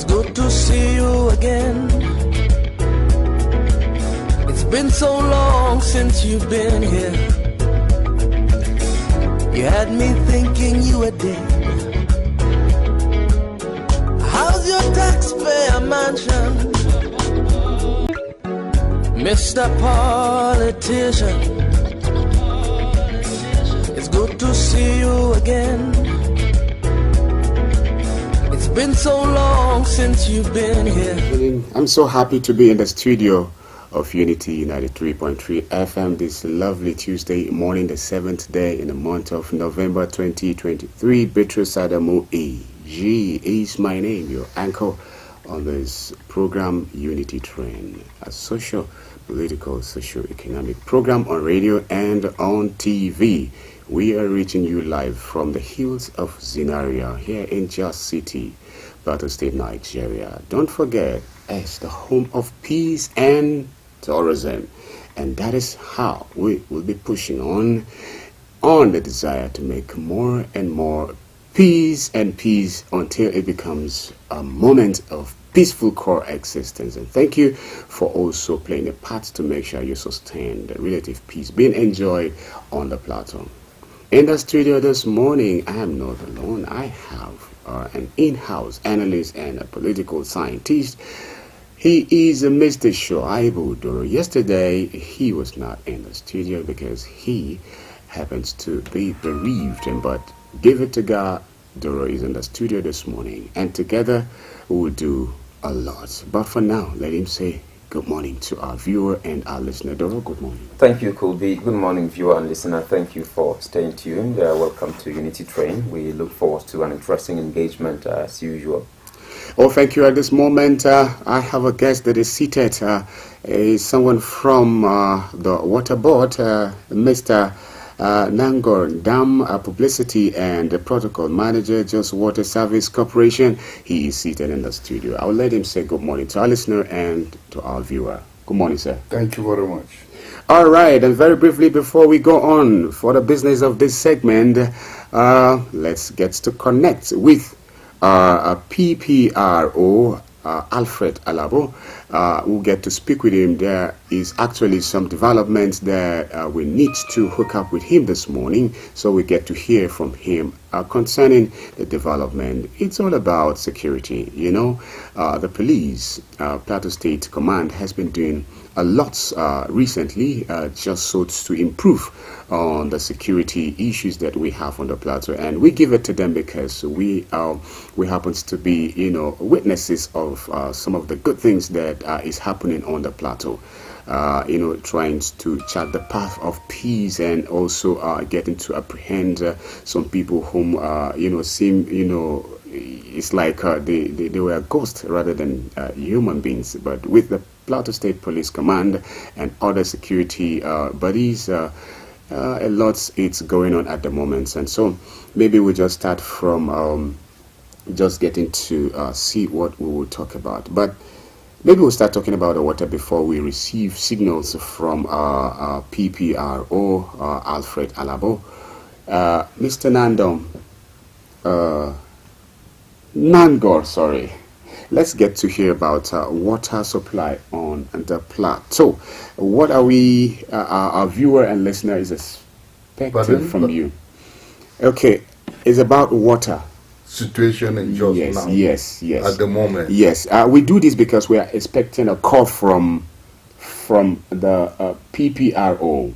good to see you again. It's been so long since you've been here. You had me thinking you were dead. How's your taxpayer mansion, Mr. Politician? It's good to see you again. It's been so long since you've been here. I'm so happy to be in the studio of Unity 93.3 FM this lovely Tuesday morning, the 7th day in the month of November 2023. Beatrice Adamu A.G. is my name, your anchor on this program, Unity Train, a social, political, socio-economic program on radio and on TV. We are reaching you live from the hills of ZINARIYA here in Jos City, Plateau State, Nigeria. Don't forget, it's the home of peace and tourism, and that is how we will be pushing on the desire to make more and more peace until it becomes a moment of peaceful coexistence. And thank you for also playing a part to make sure you sustain the relative peace being enjoyed on the plateau. In the studio this morning, I am not alone. I have an in-house analyst and a political scientist. He is Mr. Shoaibu Doro. Yesterday, he was not in the studio because he happens to be bereaved. But give it to God, Doro is in the studio this morning. And together, we will do a lot. But for now, let him say good morning to our viewer and our listener. Doro, good morning. Thank you, Kulbi. Good morning, viewer and listener. Thank you for staying tuned. Welcome to Unity Train. We look forward to an interesting engagement as usual. Oh, thank you. At this moment, I have a guest that is seated. Is someone from the water board, Mr. Nangor Dam, Publicity and Protocol Manager, Just Water Service Corporation. He is seated in the studio. I'll let him say good morning to our listener and to our viewer. Good morning, sir. Thank you very much. All right, and very briefly before we go on for the business of this segment, let's get to connect with PPRO Alfred Alabo. We'll get to speak with him. There is actually some developments that we need to hook up with him this morning, so we get to hear from him concerning the development. It's all about security. You know, the police, Plateau State Command, has been doing a lot recently, just so to improve on the security issues that we have on the plateau, and we give it to them because we happen to be, you know, witnesses of some of the good things that is happening on the plateau. You know, trying to chart the path of peace and also getting to apprehend some people whom you know, seem, you know, it's like they were ghosts rather than human beings. But with the Plateau State Police Command and other security bodies, a lot it's going on at the moment. And so maybe we'll just start from just getting to see what we will talk about. But maybe we'll start talking about the water before we receive signals from PPRO Alfred Alabo. Mr. Nangor, sorry. Let's get to hear about water supply on the plateau. What are we, our viewer and listener is expecting from you? Okay, it's about water. Situation in Jos now. Yes. At the moment. Yes, we do this because we are expecting a call from the PPRO.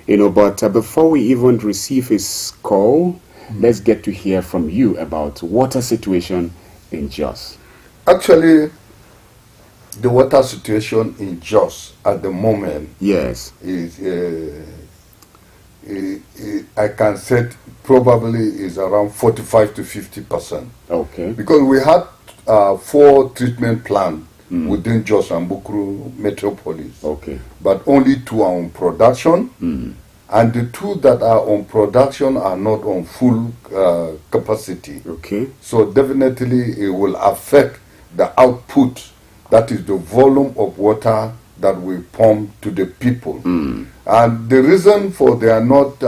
You know, but before we even receive his call, let's get to hear from you about water situation in Jos. Actually, the water situation in Jos at the moment, yes, is I can say probably is around 45 to 50%. Okay. Because we had 4 treatment plants within Jos and Bukuru metropolis. Okay. But only 2 are on production. And the 2 that are on production are not on full capacity. Okay. So definitely it will affect the output, that is the volume of water that we pump to the people. And the reason for they are not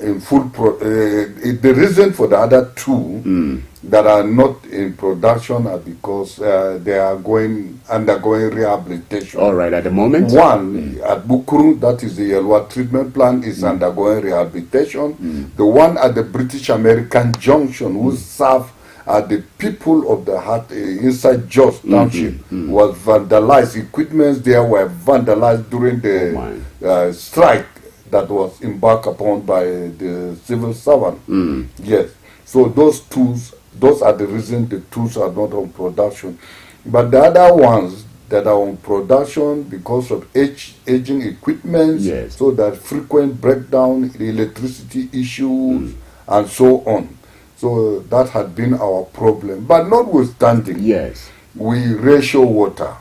in the reason for the other two that are not in production are because they are undergoing rehabilitation. All right, at the moment? One at Bukuru, that is the Yelwa treatment plant, is undergoing rehabilitation. The one at the British American Junction, who serve the people of the heart inside Jos Township, was vandalized. Equipments there were vandalized during the strike that was embarked upon by the civil servant. Yes. So those are the reasons the tools are not on production. But the other ones that are on production because of aging equipment, so that frequent breakdown, electricity issues, and so on. So that had been our problem. But notwithstanding, we ratio water.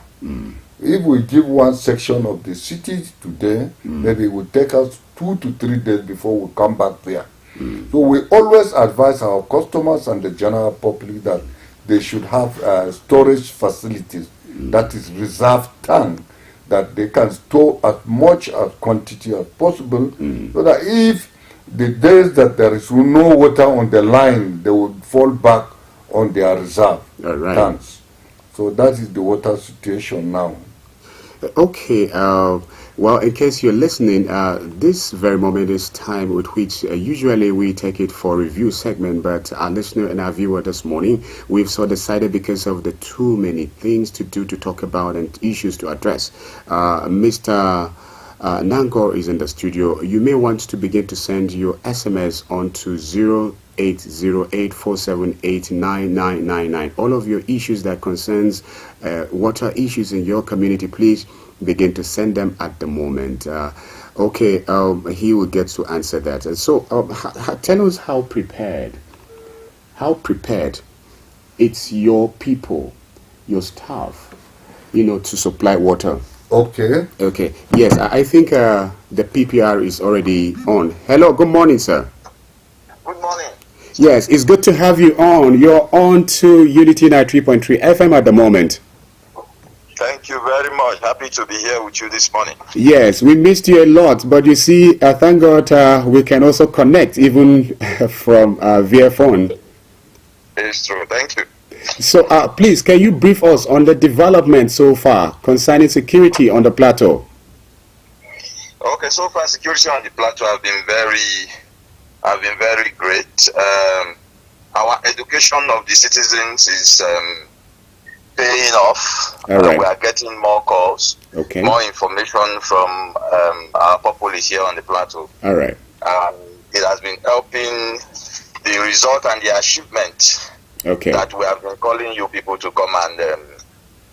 If we give one section of the city today, maybe it will take us 2 to 3 days before we come back there. So we always advise our customers and the general public that they should have storage facilities, that is reserve tank, that they can store as much as quantity as possible, so that if the days that there is no water on the line, they would fall back on their reserve tanks. So that is the water situation now. Okay, well, in case you're listening, this very moment is time with which usually we take it for review segment, but our listener and our viewer this morning, we've so decided because of the too many things to do, to talk about, and issues to address. Mr. Nangor is in the studio. You may want to begin to send your SMS on to 0808-478-9999. All of your issues that concerns water issues in your community, please begin to send them at the moment. Okay, he will get to answer that. So tell us how prepared it's your people, your staff, to supply water. Okay. Yes, I think the PPR is already on. Hello, good morning, sir. Good morning. Yes, it's good to have you on. You're on to Unity 93.3 FM at the moment. Thank you very much. Happy to be here with you this morning. Yes, we missed you a lot, but you see, thank God we can also connect even from via phone. It's true. Thank you. So, please, can you brief us on the development so far concerning security on the plateau? Okay, so far security on the plateau have been very great. Our education of the citizens is paying off. We are getting more calls, more information from our populace here on the plateau. All right. It has been helping the result and the achievement that we have been calling you people to come and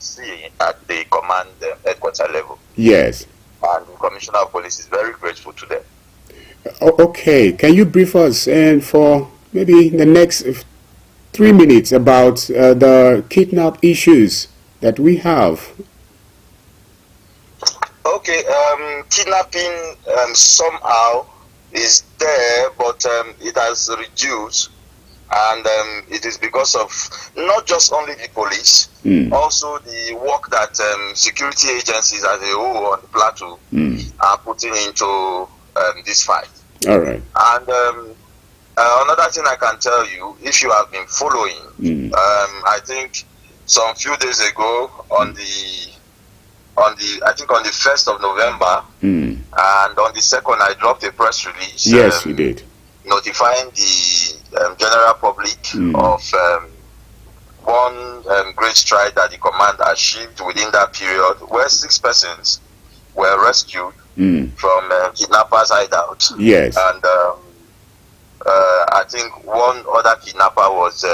see at the command headquarter level. Yes. And the Commissioner of Police is very grateful to them. Okay, can you brief us and for maybe the next 3 minutes about the kidnap issues that we have? Okay, kidnapping somehow is there, but it has reduced. And it is because of not just only the police, also the work that security agencies as a whole on the plateau are putting into this fight. All right. And another thing I can tell you, if you have been following, I think some few days ago on the 1st of November, and on the 2nd I dropped a press release. Yes, you did. Notifying the general public of one great stride that the command achieved within that period, where 6 persons were rescued from kidnappers' hideout. Yes. And I think one other kidnapper was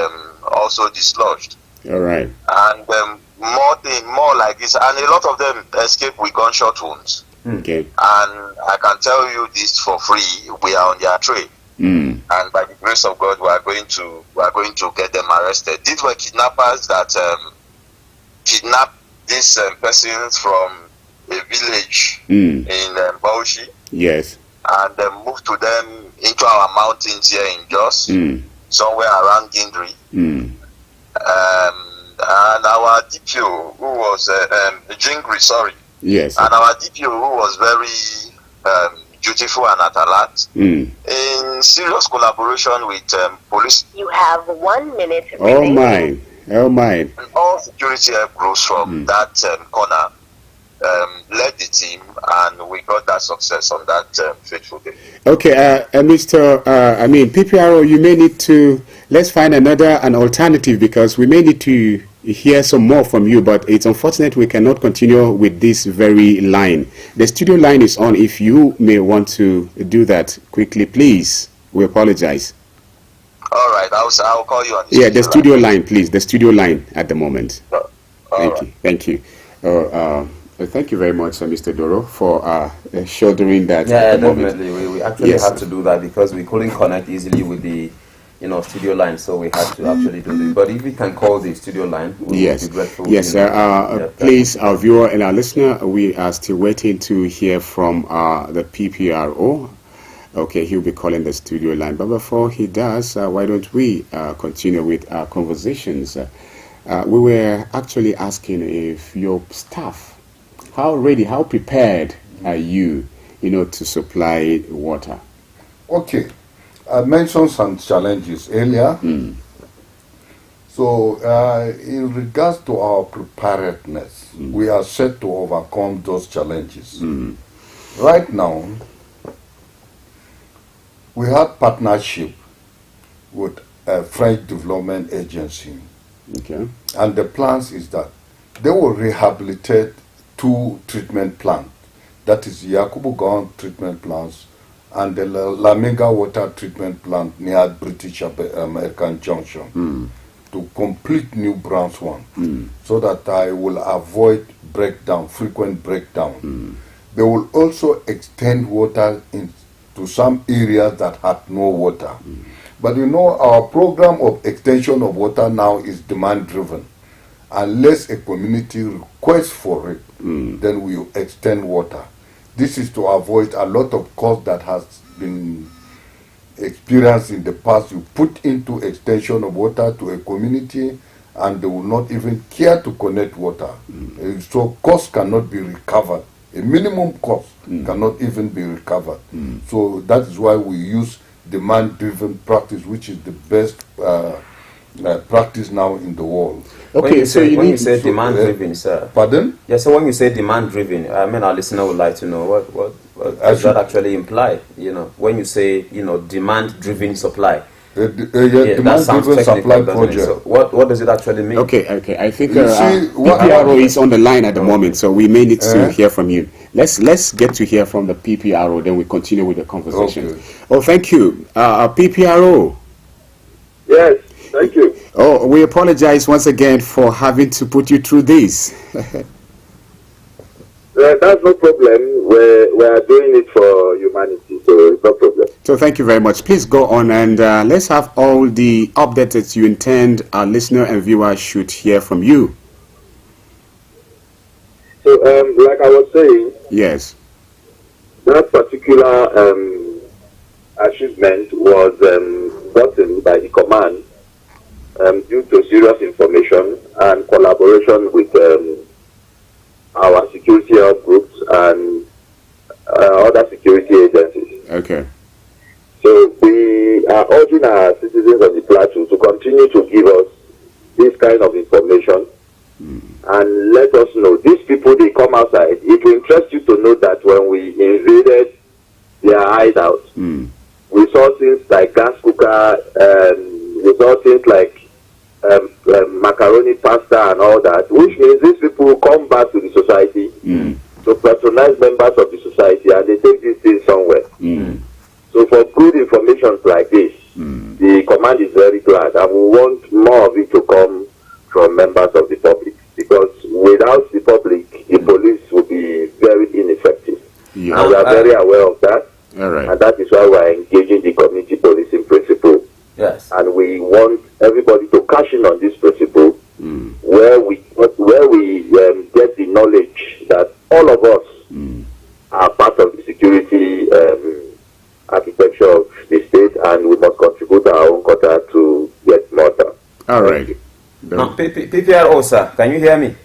also dislodged. All right. And more like this, and a lot of them escaped with gunshot wounds. Okay. And I can tell you this for free: we are on their trail. And by the grace of God, we are going to get them arrested. These were kidnappers that kidnapped these persons from a village in Bauchi. Yes. And moved to them into our mountains here in Jos, somewhere around Gindri. And our DPO, who was Jingri, sorry. Yes. And our DPO, who was very dutiful and at alert. In serious collaboration with police. You have 1 minute remaining. Oh my. And all security help groups from that corner led the team, and we got that success on that fateful day. Okay, Mr. PPRO, you may need to, let's find an alternative, because we may need to hear some more from you, but it's unfortunate we cannot continue with this very line. The studio line is on. If you may want to do that quickly, please. We apologize. All right, I'll call you on the studio line, please. The studio line at the moment. Thank you. Thank you very much, Mr. Doro, for shouldering that. Yeah, definitely. We actually had to do that because we couldn't connect easily with the studio line, so we had to actually do it. But if we can call the studio line, we'll be grateful. Yes, sir. Please, our viewer and our listener, we are still waiting to hear from the PPRO. Okay, he'll be calling the studio line. But before he does, why don't we continue with our conversations? We were actually asking if your staff, how prepared are you, to supply water? Okay. I mentioned some challenges earlier. So, in regards to our preparedness, we are set to overcome those challenges. Right now, we have partnership with a French development agency. Okay. And the plans is that they will rehabilitate 2 treatment plants. That is Yakubu Gowon treatment plants and the Lamega water treatment plant near British American Junction to complete new branch one, so that I will avoid frequent breakdown. They will also extend water into some areas that had no water. But our program of extension of water now is demand driven. Unless a community requests for it, then we extend water. This is to avoid a lot of cost that has been experienced in the past. You put into extension of water to a community and they will not even care to connect water. So cost cannot be recovered. A minimum cost cannot even be recovered. So that is why we use demand-driven practice, which is the best practice now in the world. Okay, when you say demand-driven, sir. Pardon? Yeah, so when you say demand-driven, our listener would like to know what does that actually imply? When you say demand-driven supply. Demand-driven supply project. So what does it actually mean? Okay. I think PPRO is on the line at the moment, so we may need to hear from you. Let's get to hear from the PPRO, then we continue with the conversation. Okay. Oh, thank you, PPRO. Yes, thank you. Oh, we apologize once again for having to put you through this. That's no problem. We are doing it for humanity, so it's no problem. So thank you very much. Please go on and let's have all the updates that you intend our listener and viewer should hear from you. So, like I was saying, yes, that particular achievement was gotten by the command due to serious information and collaboration with our security help groups and other security agencies. Okay. So we are urging our citizens of the Plateau to continue to give us this kind of information and let us know. These people, they come outside. It will interest you to know that when we invaded their hideout, we saw things like gas cooker, we saw things like macaroni pasta and all that, which means these people will come back to the society to patronize members of the society, and they take these things somewhere. So for good information like this, the command is very glad, and we want more of it to come from members of the public, because without the public, the police will be very ineffective. And we are very aware of that. All right. And that is why we are engaging the community policing principle. Yes. And we want everybody to cash in on this principle, where we get the knowledge that all of us are part of the security architecture of the state, and we must contribute our own quota to get more done. All right. PPRO, sir, can you hear me?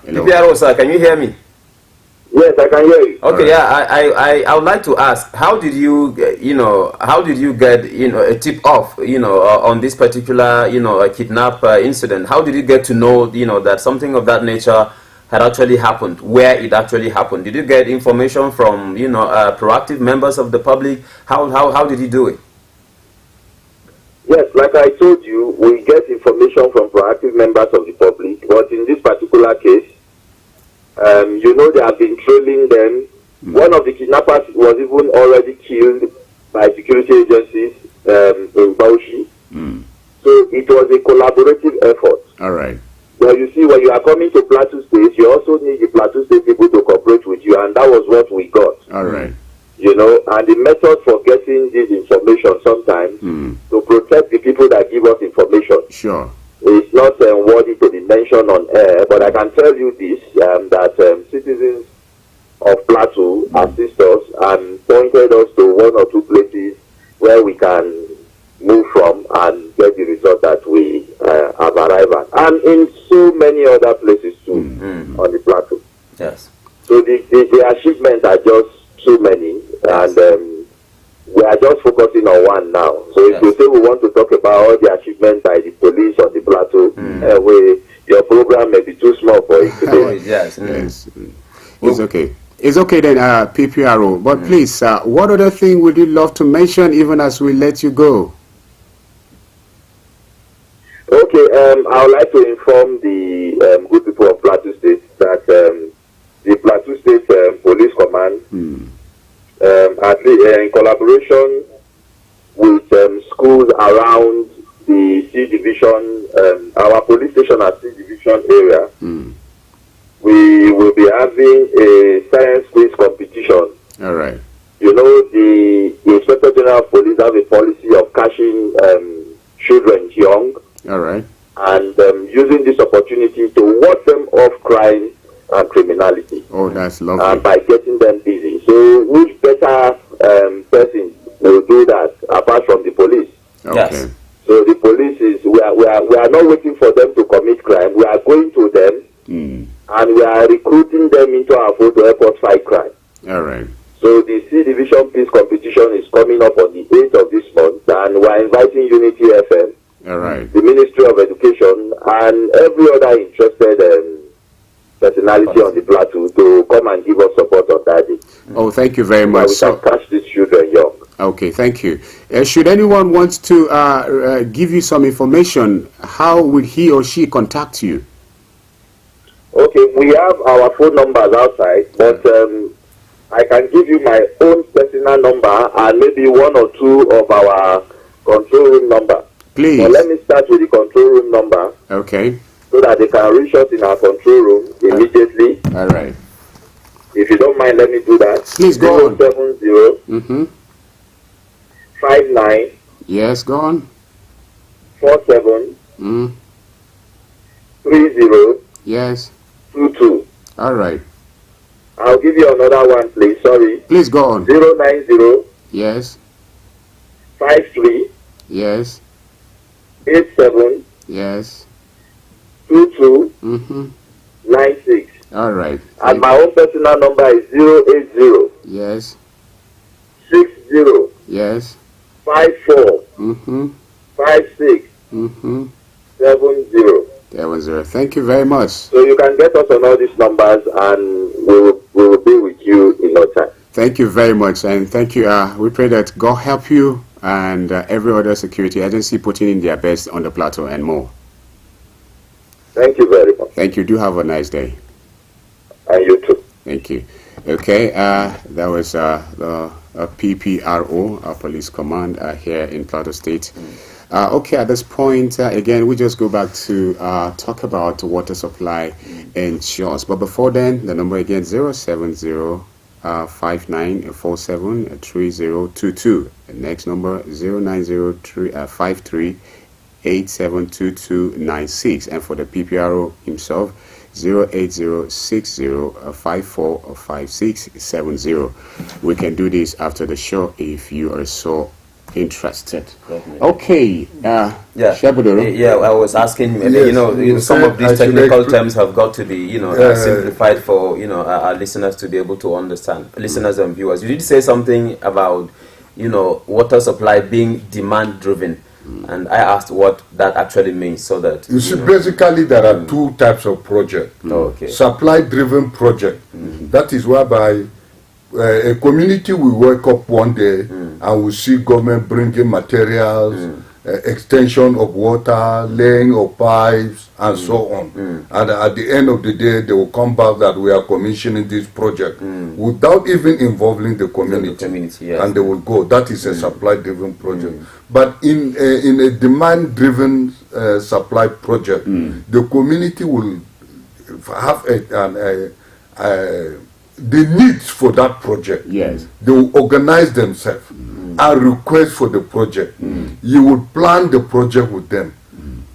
Hello. PPRO, sir, can you hear me? Yes, I can hear you. Okay, yeah, I would like to ask, how did you get, a tip off, on this particular, a kidnap incident? How did you get to know, that something of that nature had actually happened, where it actually happened? Did you get information from, proactive members of the public? How did you do it? Yes, like I told you, we get information from proactive members of the public, but in this particular case, they have been trailing them. One of the kidnappers was even already killed by security agencies in Bauchi. So it was a collaborative effort. All right. Well, you see, when you are coming to Plateau State, you also need the Plateau State people to cooperate with you, and that was what we got. All right. And the method for getting this information sometimes to protect the people that give us information. Sure. It's not worthy to be mentioned on air, but I can tell you this, that citizens of Plateau assist us and pointed us to one or two places where we can move from and get the result that we have arrived at. And in so many other places too, on the Plateau. Yes. So the achievements are just so many, and we are just focusing on one now. So if you say we want to talk about all the achievements by the police on the Plateau, your program may be too small for it today. Yes. It's okay. It's okay then, PPRO. But please, what other thing would you love to mention even as we let you go? Okay, I would like to inform the good people of Plateau State that the Plateau State Police Command, in collaboration with schools around the C Division, our police station at C Division area, we will be having a science quiz competition. All right. The Inspector General of Police have a policy of catching children young. All right. And using this opportunity to ward them off crime and criminality. Oh, that's lovely. By getting them busy. So which better person will do that apart from the police? Okay. Yes. So the police we are not waiting for them to commit crime. We are going to them and we are recruiting them into our fold to help us fight crime. All right. So the C Division Peace Competition is coming up on the 8th of this month, and we are inviting Unity FM, all right, the Ministry of Education, and every other interested personality on the Plateau to come and give us support on that day. Oh, thank you very much. We can catch these children young. Okay, thank you. Should anyone want to give you some information, how would he or she contact you? Okay, we have our phone numbers outside, but I can give you my own personal number and maybe one or two of our control room number. Please. So let me start with the control room number. Okay. So that they can reach us in our control room immediately. All right. If you don't mind, let me do that. Please go on. 070 59. Yes, go on. 47 30. 30 Yes. 22. All right. I'll give you another one, please. Sorry. Please go on. 090 Yes. 53 Yes. 87 Yes. 22 96. All right. And my own personal number is 080 Yes. 60 Yes. 54 56 70. 70. Thank you very much. So you can get us on all these numbers, and we will be with you in no time. Thank you very much, and thank you. We pray that God help you and every other security agency putting in their best on the Plateau and more. Thank you very much. Thank you. Do have a nice day. And you too. Thank you. Okay, that was the PPRO, Police Command here in Plateau State. Okay, at this point, again, we just go back to talk about water supply and shores. But before then, the number again, 070 5947 3022. The next number, 09053 872296. And for the PPRO himself, 08060545670. We can do this after the show if you are so interested. Definitely. Okay. Shabudoro. Yeah, I was asking him. Yes, some of these technical terms have got to be, simplified for our listeners to be able to understand. Listeners and viewers, you did say something about water supply being demand driven, and I asked what that actually means, so that you see, basically there are two types of project. Okay. Supply driven project. That is whereby a community will wake up one day and we see government bringing materials, extension of water, laying of pipes, and so on. And at the end of the day, they will come back that we are commissioning this project without even involving the community. Yes. And they will go. That is a supply-driven project. But in a demand-driven supply project, the community will have the needs for that project. Yes. They will organize themselves and request for the project. You will plan the project with them.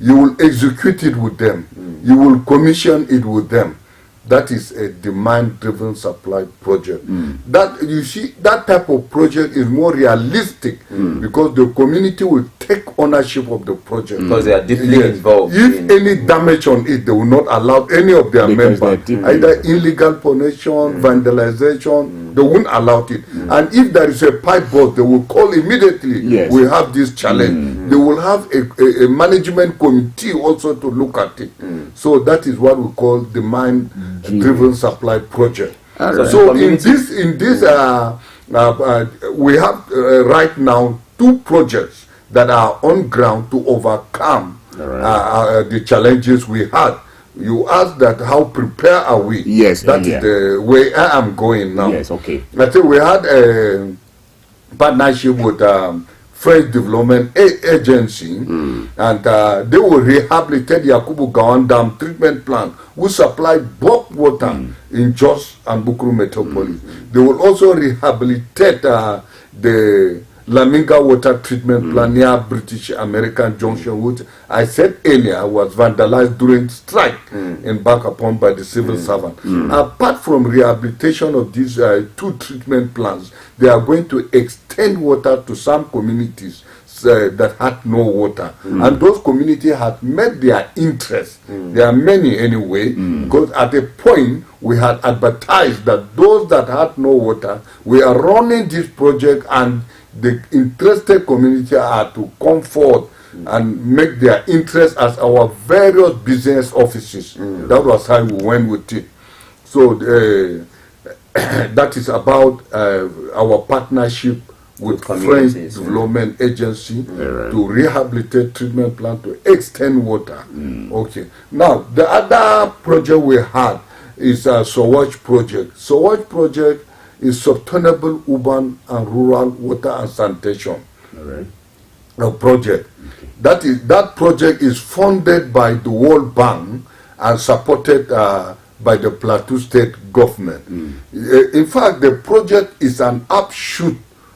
You will execute it with them. You will commission it with them. That is a demand-driven supply project. That, you see, that type of project is more realistic because the community will take ownership of the project. Because they are deeply involved. If any damage on it, they will not allow any of their members, either illegal ponation, vandalization, they won't allow it. And if there is a pipe burst, they will call immediately. Yes. We have this challenge. They will have a management committee also to look at it. So that is what we call demand-driven supply project. So in this, we have right now 2 projects that are on ground to overcome the challenges we had. You asked that how prepared are we? Yes, that is the way I am going now. Yes, okay. I think we had a partnership with French Development Agency, and they will rehabilitate Yakubu Gawan Dam treatment plant, who supply bulk water in Jos and Bukuru metropolis. They will also rehabilitate the Laminga water treatment plant near British American Junction, which I said earlier was vandalized during strike embarked upon by the civil servant. Apart from rehabilitation of these 2 treatment plants, they are going to extend water to some communities that had no water, and those communities had met their interest. There are many anyway, because at a point we had advertised that those that had no water, we are running this project, and the interested community are to come forward and make their interest as our various business offices. That was how we went with it. So that is about our partnership with French Development Agency to rehabilitate treatment plant to extend water. Okay. Now the other project we had is a Sowach project. Sowach project is sustainable urban and rural water and sanitation project. That project is funded by the World Bank and supported by the Plateau State government. In fact, the project is an offshoot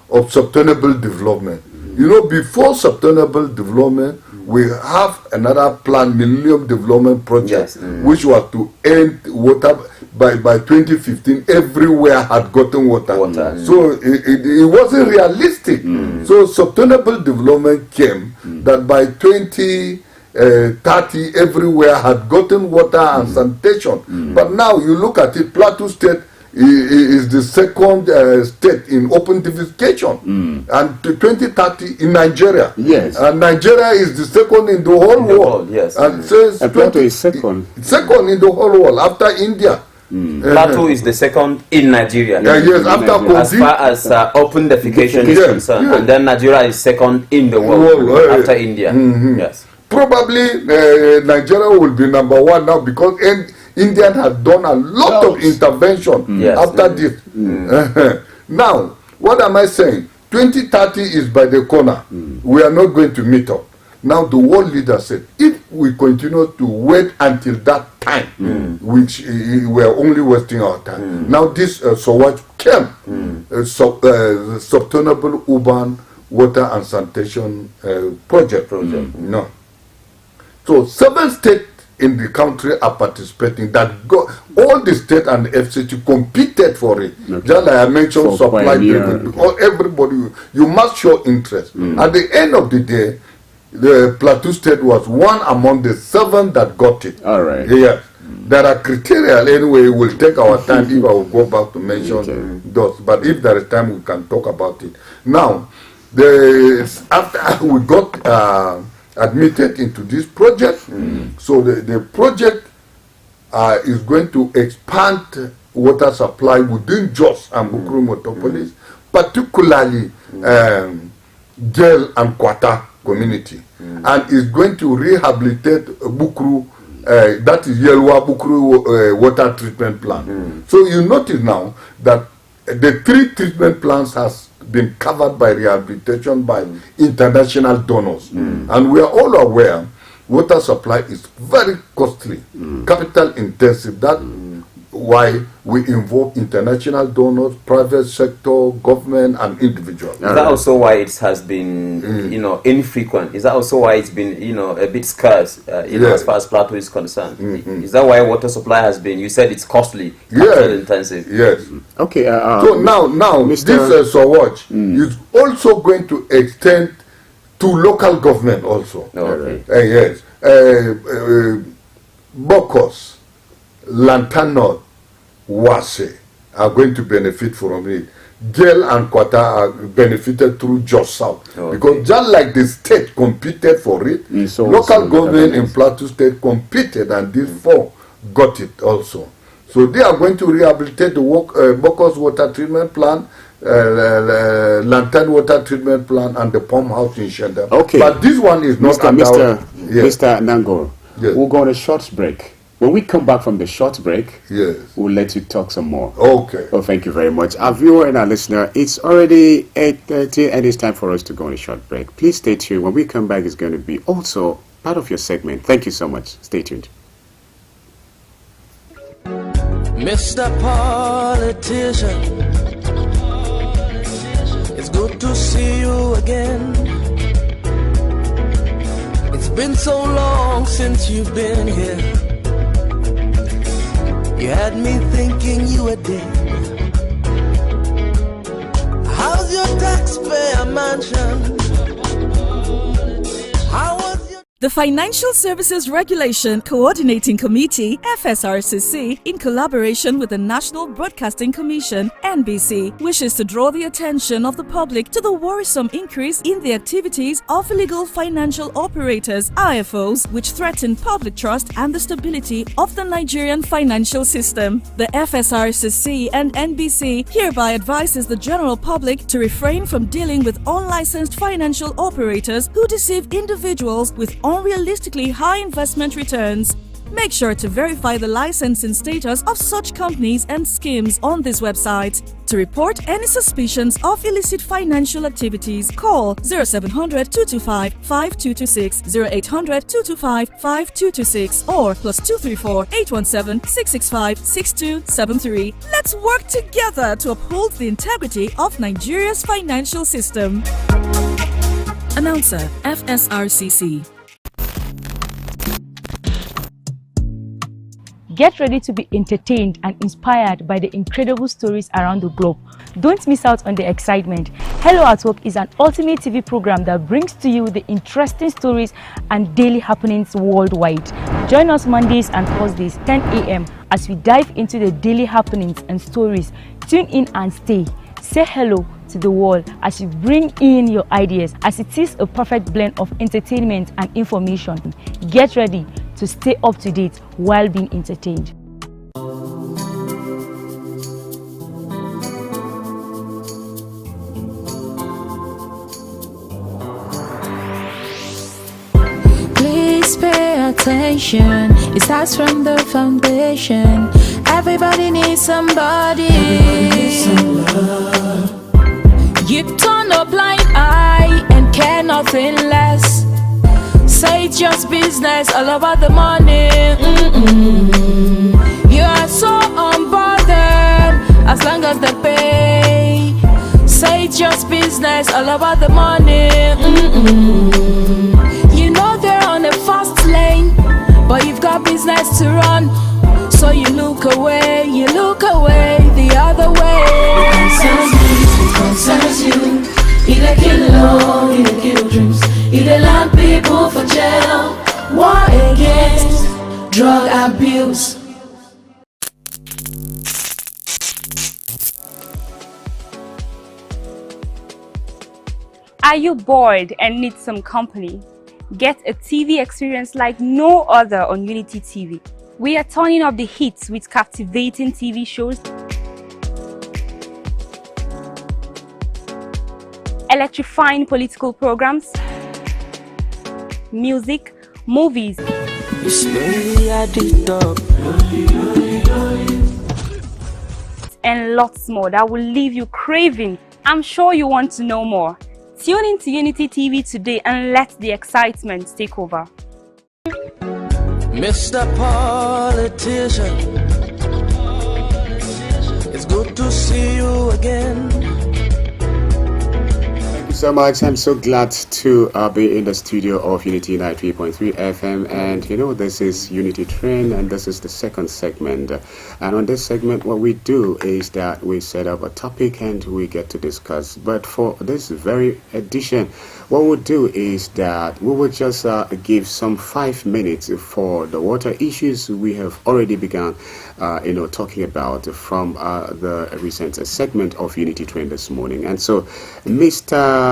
of sustainable development. You know, before sustainable development, we have another plan, Millennium Development Project, which was to end water by 2015. Everywhere had gotten water. So it wasn't realistic. So sustainable development came that by 2030 everywhere had gotten water and sanitation. But now you look at it, Plateau State is the second state in open defecation, and 2030 in Nigeria. And Nigeria is the second in the whole world. And says Plateau is second in the whole world after India. Plateau is the second in Nigeria. After as far as open defecation is concerned, and then Nigeria is second in the world after India. Probably Nigeria will be number 1 now, because India has done a lot of intervention after this. Now, what am I saying? 2030 is by the corner. We are not going to meet up. Now, the world leader said, if we continue to wait until that time, which we are only wasting our time. Now, this Sowach came, sustainable urban water and sanitation project. No. So 7 states in the country are participating. That all the state and FCT competed for it. Okay. Just like I mentioned, supply everybody. You must show interest. At the end of the day, the Plateau State was one among the 7 that got it. All right. Yeah. There are criteria. Anyway, we'll take our time if I will go back to mention those. But if there is time, we can talk about it. Now, after we got admitted into this project, so the project is going to expand water supply within Jos and Bukuru Metropolis, particularly Gel and Kwata community, and is going to rehabilitate Bukuru, that is Yelwa Bukuru water treatment plant. So you notice now that the 3 treatment plants has been covered by rehabilitation by international donors, and we are all aware water supply is very costly, capital intensive. That why we involve international donors, private sector, government, and individuals. Is that also why it has been, infrequent? Is that also why it's been, a bit scarce, as far as Plateau is concerned? Is that why water supply has been? You said it's costly, capital intensive. Yes. Okay. So now, Mr. this Watch is also going to extend to local government also. Okay. Yes. Bokos, Lantanot, Wase are going to benefit from it. Gel and Kwata are benefited through Jos South. Because just like the state competed for it, local government in Plateau State competed, and these 4 got it also. So they are going to rehabilitate the Bokos water treatment plant, Lantern water treatment plant, and the pump house in Shenda. Okay. But this one is not Mr. Nangor. We'll go on a short break. When we come back from the short break, we'll let you talk some more. Okay. Oh, thank you very much. Our viewer and our listener, it's already 8:30 and it's time for us to go on a short break. Please stay tuned. When we come back, it's going to be also part of your segment. Thank you so much. Stay tuned. Mr. Politician, it's good to see you again. It's been so long since you've been here. You had me thinking you were dead. How's your taxpayer mansion? How was your... The Financial Services Regulation Coordinating Committee, FSRCC, in collaboration with the National Broadcasting Commission, NBC, wishes to draw the attention of the public to the worrisome increase in the activities of illegal financial operators, IFOs, which threaten public trust and the stability of the Nigerian financial system. The FSRCC and NBC hereby advises the general public to refrain from dealing with unlicensed financial operators who deceive individuals with unrealistically high investment returns. Make sure to verify the licensing status of such companies and schemes on this website. To report any suspicions of illicit financial activities, call 0700 225 5226, 0800 225 5226, or +234 817 665 6273. Let's work together to uphold the integrity of Nigeria's financial system. Announcer, FSRCC. Get ready to be entertained and inspired by the incredible stories around the globe. Don't miss out on the excitement. Hello at Work is an ultimate TV program that brings to you the interesting stories and daily happenings worldwide. Join us Mondays and Thursdays, 10 a.m. as we dive into the daily happenings and stories. Tune in and stay. Say hello to the world as you bring in your ideas, as it is a perfect blend of entertainment and information. Get ready to stay up to date while being entertained. Please pay attention, it starts from the foundation. Everybody needs somebody. You turn a blind eye and care nothing less. Say it's just business, all about the money. You are so unbothered as long as they pay. Say it's just business, all about the money. You know they're on a fast lane, but you've got got business to run. So you look away the other way. It concerns you. Either kill law, either kill dreams. Either land people for jail. War against drug abuse. Are you bored and need some company? Get a TV experience like no other on Unity TV. We are turning up the hits with captivating TV shows, electrifying political programs, music, movies, and lots more that will leave you craving. I'm sure you want to know more. Tune in to Unity TV today and let the excitement take over. Mr. Politician, it's good to see you again. Thank you so much. I'm so glad to be in the studio of Unity 93.3 FM, and you know, this is Unity Train, and this is the second segment. And on this segment, what we do is that we set up a topic and we get to discuss. But for this very edition, what we'll do is that we will just give some 5 minutes for the water issues we have already begun talking about from the recent segment of Unity Train this morning. And so Mr.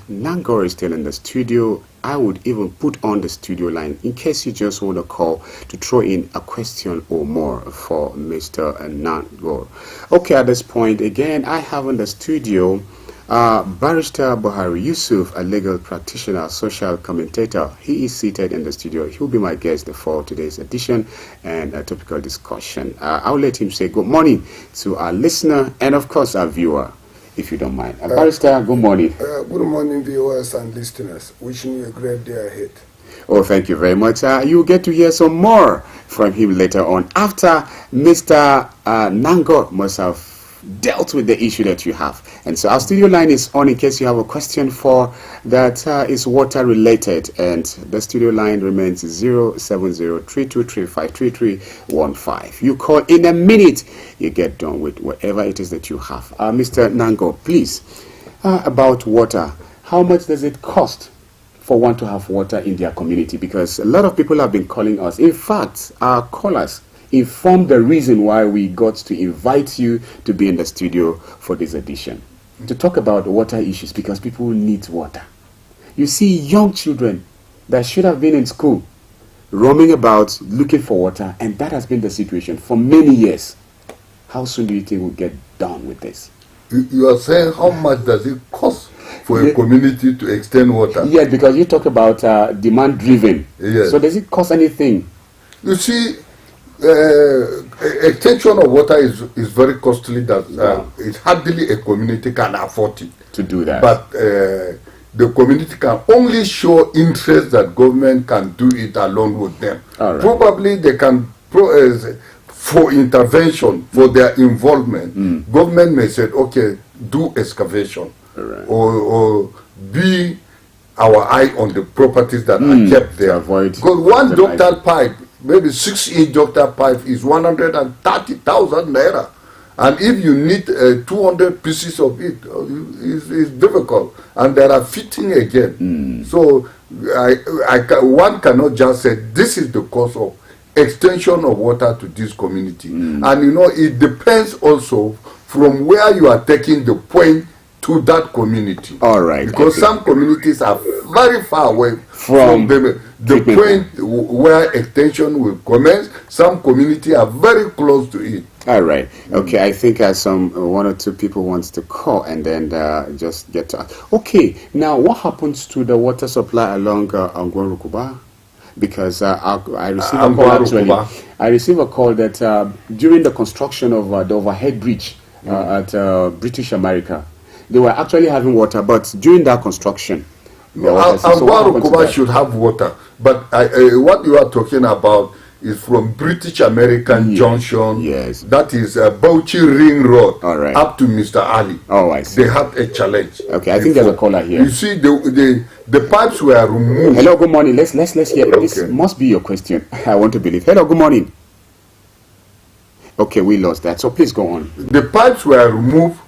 Nangor is still in the studio. I would even put on the studio line in case you just want to call to throw in a question or more for Mr. Nangor. Okay, at this point again, I have in the studio Barrister Buhari Yusuf, a legal practitioner, social commentator. He is seated in the studio. He will be my guest for today's edition and a topical discussion. I'll let him say good morning to our listener and, of course, our viewer, if you don't mind. Barrister, good morning. Good morning, viewers and listeners. Wishing you a great day ahead. Oh, thank you very much. You'll get to hear some more from him later on after Mr. Nangor must have dealt with the issue that you have. And so our studio line is on in case you have a question for that is water related, and the studio line remains 07032353315. You call in a minute, you get done with whatever it is that you have. Mr. Nango, please, about water, how much does it cost for one to have water in their community? Because a lot of people have been calling us. In fact, our callers inform the reason why we got to invite you to be in the studio for this edition, to talk about water issues, because people need water. You see young children that should have been in school roaming about looking for water, and that has been the situation for many years. How soon do you think we'll get done with this? You are saying how much does it cost for a community to extend water? Yes, because you talk about demand driven. Yes. So does it cost anything? You see, extension of water is very costly, that it's hardly a community can afford it to do that. But the community can only show interest that government can do it along with them. Right. Probably they can for intervention, for their involvement, government may say, okay, do excavation, or be our eye on the properties that are kept there. Avoid because one ductile pipe, maybe 6-inch ductile pipe, is 130,000 naira. And if you need 200 pieces of it, it's difficult. And there are fitting again. So one cannot just say, this is the cost of extension of water to this community. And you know, it depends also from where you are taking the point to that community. All right. Because some communities are very far away from the point where extension will commence. Some communities are very close to it. All right. Okay, I think one or two people wants to call and then just get to. Okay, now what happens to the water supply along Angwarukuba? Because I received a call actually. I received a call that during the construction of the overhead bridge at British America, they were actually having water, but during that construction, Angwarukuba should have water. But what you are talking about is from British American Junction. Yes. That is Bauchi Ring Road. All right. Up to Mr. Ali. Oh, I see. They had a challenge. Okay, I think there's a caller here. You see, the pipes were removed. Hello, good morning. Let's hear. Okay. This must be your question. I want to believe. Hello, good morning. Okay, we lost that. So please go on. The pipes were removed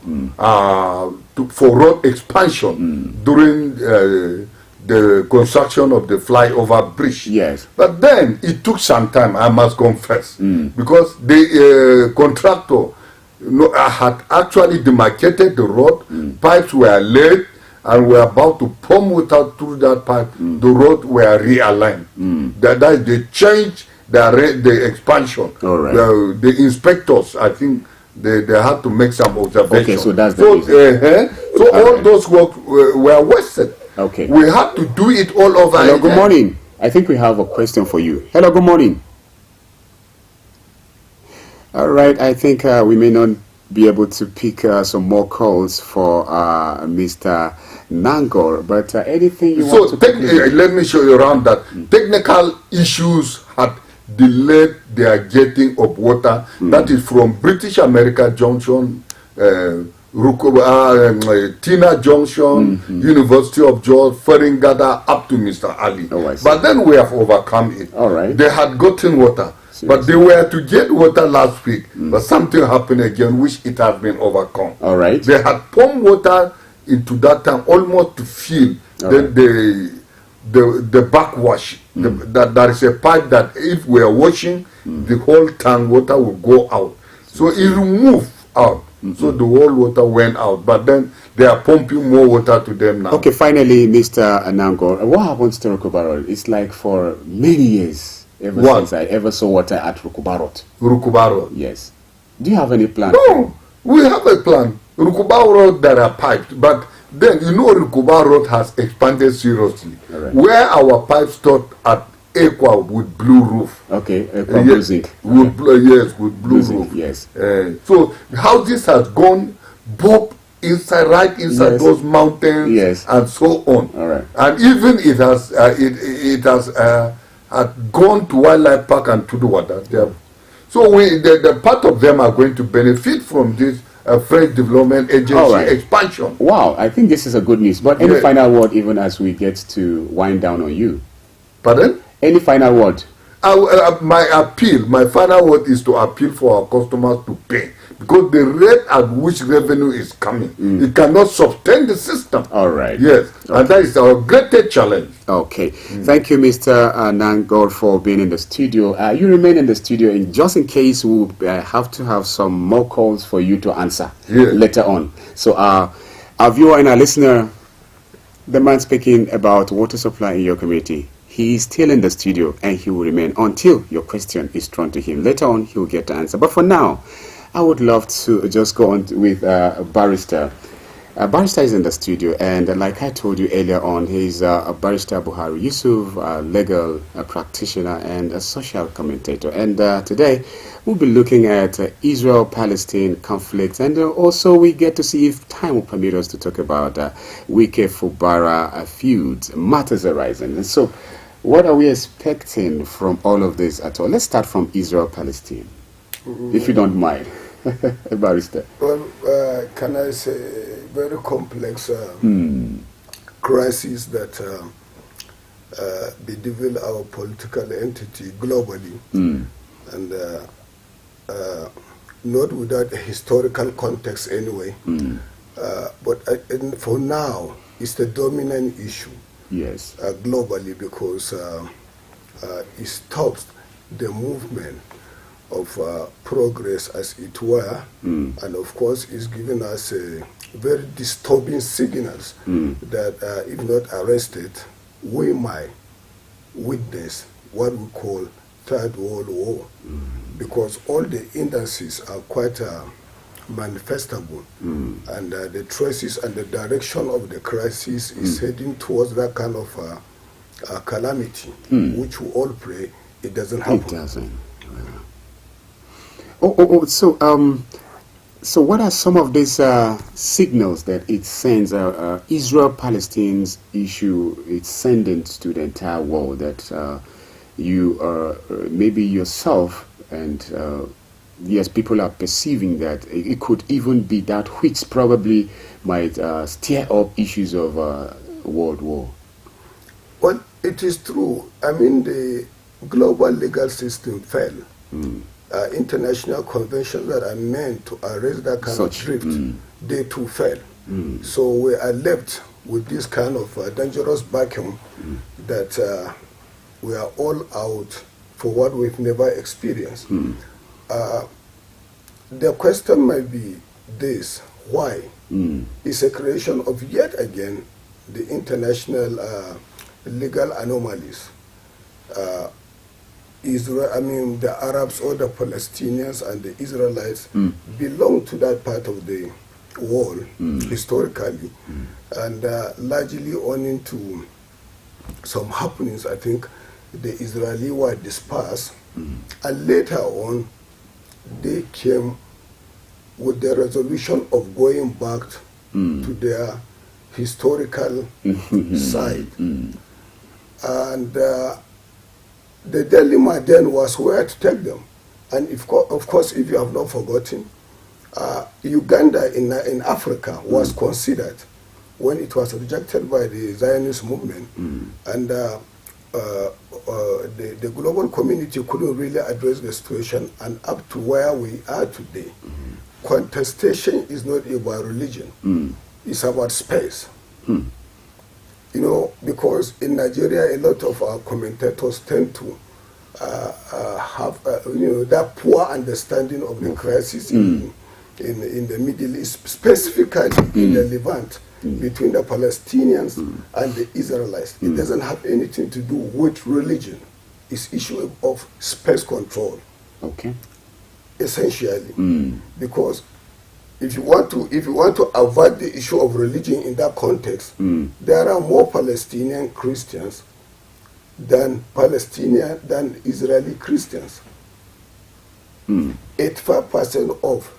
for road expansion during the construction of the flyover bridge. Yes. But then it took some time, I must confess, because the contractor had actually demarcated the road. Pipes were laid and were about to pump water through that pipe. The road were realigned. That is, they changed the expansion. All right. The inspectors, I think, they had to make some observations. Okay, so that's the reason. So all those work were wasted. Okay. We have to do it all over Hello, again. good morning. I think we have a question for you. Hello, good morning. All right, I think we may not be able to pick some more calls for Mr. Nangor, but anything you want to let me show you around that. Technical issues had delayed their getting of water. That is from British America Junction, Tina Junction, University of George, Feringada, up to Mr. Ali. Oh, I see. But then we have overcome it. All right. They had gotten water. Seriously? But they were to get water last week, but something happened again, which it has been overcome. All right. They had pumped water into that tank almost to fill the backwash. That there is a pipe that if we are washing, the whole tank water will go out. So it removed out. So the whole water went out. But then they are pumping more water to them now. Okay, finally, Mr. Nangor, what happens to Rukubarot? It's like for many years, ever since I ever saw water at Rukubarot. Rukubarot? Yes. Do you have any plan? No, we have a plan. Rukubarot, there are pipes, but then you know Rukuba Road has expanded seriously. Right. Where our pipes stopped at Aqua with blue roof. Okay, blue zinc. With blue roof. Yes. So houses has gone both right inside those mountains and so on. All right. And even it has gone to Wildlife Park and to the water. So the part of them are going to benefit from this French Development Agency expansion. Wow, I think this is a good news. But any final word, even as we get to wind down on you? Pardon? Any final word? My final word is to appeal for our customers to pay, because the rate at which revenue is coming, it cannot sustain the system. All right. Yes, and that is our greatest challenge. Okay. Thank you, Mr. Nangor, for being in the studio. You remain in the studio just in case we have to have some more calls for you to answer later on. So our viewer and our listener, the man speaking about water supply in your community, he is still in the studio and he will remain until your question is thrown to him. Later on, he will get the answer. But for now, I would love to just go on with Barrister. Barrister is in the studio, and like I told you earlier on, he's Barrister Buhari Yusuf, a legal practitioner and a social commentator. And today, we'll be looking at Israel-Palestine conflict, and also we get to see if time will permit us to talk about Wike Fubara feuds, matters arising. And so, what are we expecting from all of this at all? Let's start from Israel-Palestine, if you don't mind, Barrister. Well, can I say very complex crisis that bedevil our political entity globally, and not without a historical context anyway. But for now, it's the dominant issue. Yes. Globally, because it stops the movement of progress, as it were, and of course it's given us very disturbing signals that if not arrested, we might witness what we call Third World War, because all the indices are quite manifestable, and the traces and the direction of the crisis is heading towards that kind of calamity, which we all pray it doesn't happen. It doesn't. So what are some of these signals that it sends? Israel-Palestine's issue, it's sending to the entire world that you maybe yourself and yes, people are perceiving that it could even be that which probably might stir up issues of world war. Well, it is true. I mean, the global legal system fell. International conventions that are meant to arrest that kind of drift, they too fell. So we are left with this kind of dangerous vacuum that we are all out for what we've never experienced. The question might be this: why? It's a creation of yet again the international legal anomalies. Israel, I mean, the Arabs or the Palestinians and the Israelites belong to that part of the world historically, and largely owing to some happenings. I think the Israeli were dispersed, and later on they came with the resolution of going back to their historical side. And the dilemma then was where to take them. And of course, if you have not forgotten, Uganda in Africa was considered when it was rejected by the Zionist movement. And the global community couldn't really address the situation, and up to where we are today, contestation is not about religion, it's about space. You know, because in Nigeria, a lot of our commentators tend to have, that poor understanding of the crisis in the Middle East, specifically in the Levant, between the Palestinians and the Israelites. It doesn't have anything to do with religion. It's issue of space control. Okay. Essentially, because if you want to avoid the issue of religion in that context, there are more Palestinian Christians than Israeli Christians. 85% of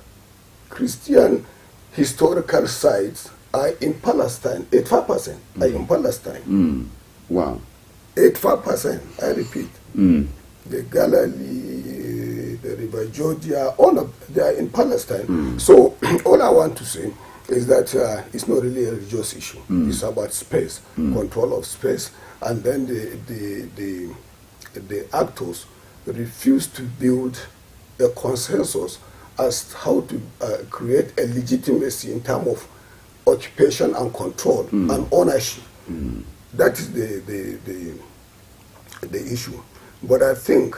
Christian historical sites are in Palestine. 85% are in Palestine. Wow. 85%, I repeat. The Galilee, the River Georgia, all of they are in Palestine. So all I want to say is that it's not really a religious issue. It's about space, control of space, and then the actors refuse to build a consensus as how to create a legitimacy in terms of occupation and control and ownership. That is the issue. But I think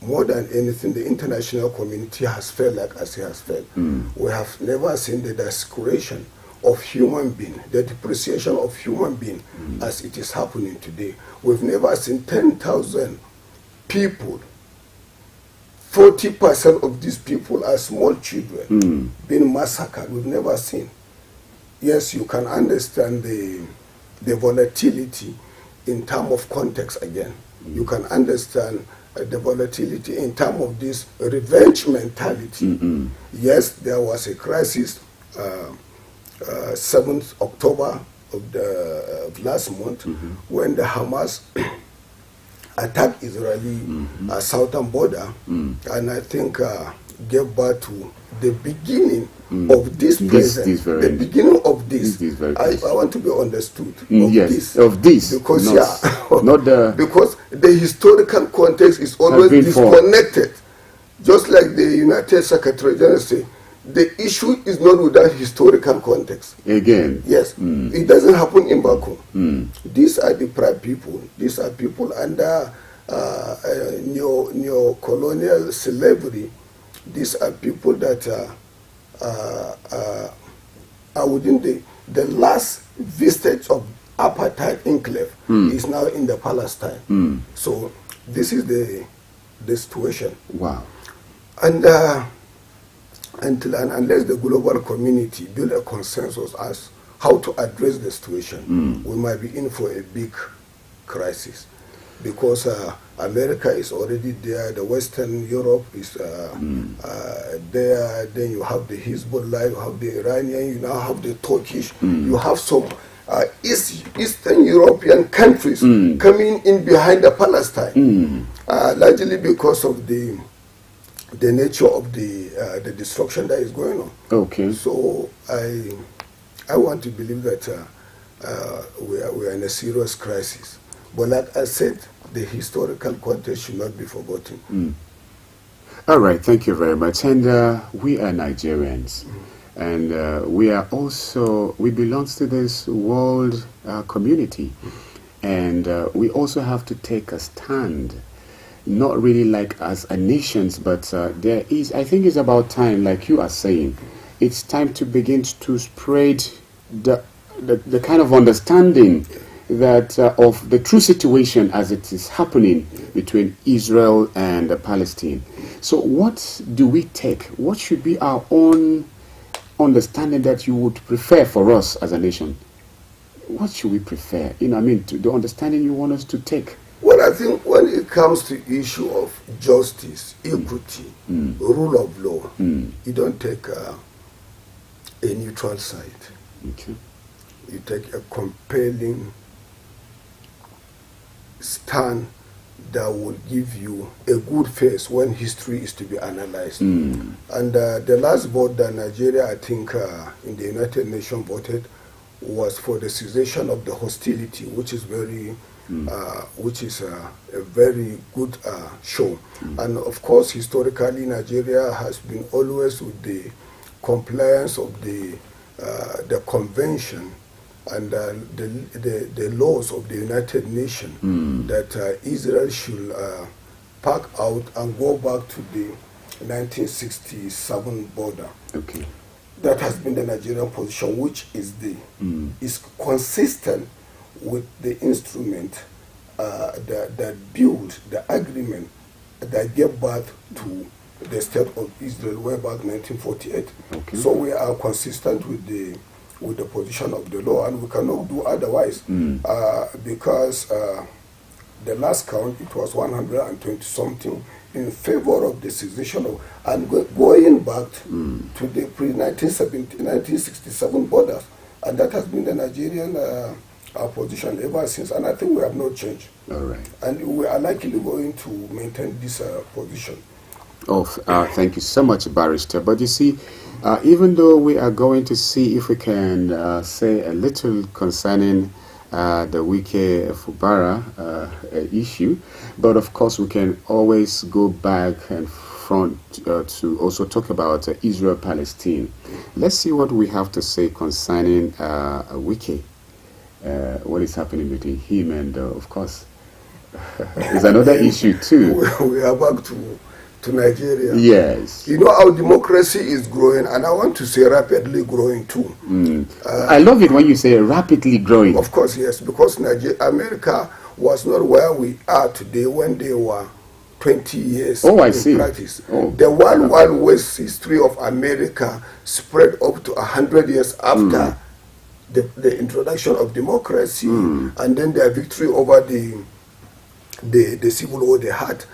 more than anything, the international community has felt like as it has felt. We have never seen the desecration of human being, the depreciation of human being as it is happening today. We've never seen 10,000 people, 40% of these people are small children being massacred. We've never seen. Yes, you can understand the volatility in terms of context again. You can understand the volatility in terms of this revenge mentality. Yes, there was a crisis, 7th October of last month, when the Hamas attacked Israeli southern border, and I think gave birth to the beginning of this present, the beginning of this. I want to be understood of this, because not because the historical context is always disconnected. Just like the United Secretary General say, the issue is not without historical context. Again, yes, it doesn't happen in Baku. These are deprived people. These are people under neo-colonial slavery. These are people that are within the last vestige of apartheid enclave is now in the Palestine. So this is the situation. Wow. And until and unless the global community build a consensus as how to address the situation, we might be in for a big crisis, because America is already there, the Western Europe is there, then you have the Hezbollah, you have the Iranian, you now have the Turkish, you have some Eastern European countries coming in behind the Palestine. Largely because of the nature of the destruction that is going on. Okay. So I want to believe that we are in a serious crisis. But like I said, the historical context should not be forgotten. All right, thank you very much. And we are Nigerians, and we belong to this world community, and we also have to take a stand. Not really like as a nation, but there is, I think it's about time, like you are saying, it's time to begin to spread the kind of understanding that of the true situation as it is happening between Israel and Palestine. So what do we take? What should be our own understanding that you would prefer for us as a nation? What should we prefer? The understanding you want us to take. Well, I think when it comes to issue of justice, equity, rule of law, you don't take a neutral side. Okay. You take a compelling stand that will give you a good face when history is to be analyzed. And the last vote that Nigeria, I think, in the United Nations voted was for the cessation of the hostility, which is very, a very good show. And of course, historically, Nigeria has been always with the compliance of the convention and the laws of the United Nations that Israel should pack out and go back to the 1967 border. Okay. That has been the Nigerian position, which is is consistent with the instrument that built the agreement that gave birth to the state of Israel way back 1948. Okay. So we are consistent with the position of the law, and we cannot do otherwise because the last count, it was 120 something in favor of the cessation of, and going back to the pre-1967 borders, and that has been the Nigerian position ever since, and I think we have not changed. All right. And we are likely going to maintain this position. Thank you so much, Barrister. But you see, even though we are going to see if we can say a little concerning the Wike Fubara issue, but of course we can always go back and front to also talk about Israel-Palestine. Let's see what we have to say concerning Wike, what is happening between him and, of course, there's another issue too. We are back to Nigeria. Yes. You know, our democracy is growing, and I want to say rapidly growing too. I love it when you say rapidly growing. Of course, yes, because America was not where we are today when they were 20 years in practice. Oh. The Wild West history of America spread up to 100 years after the introduction of democracy and then their victory over the civil war they had.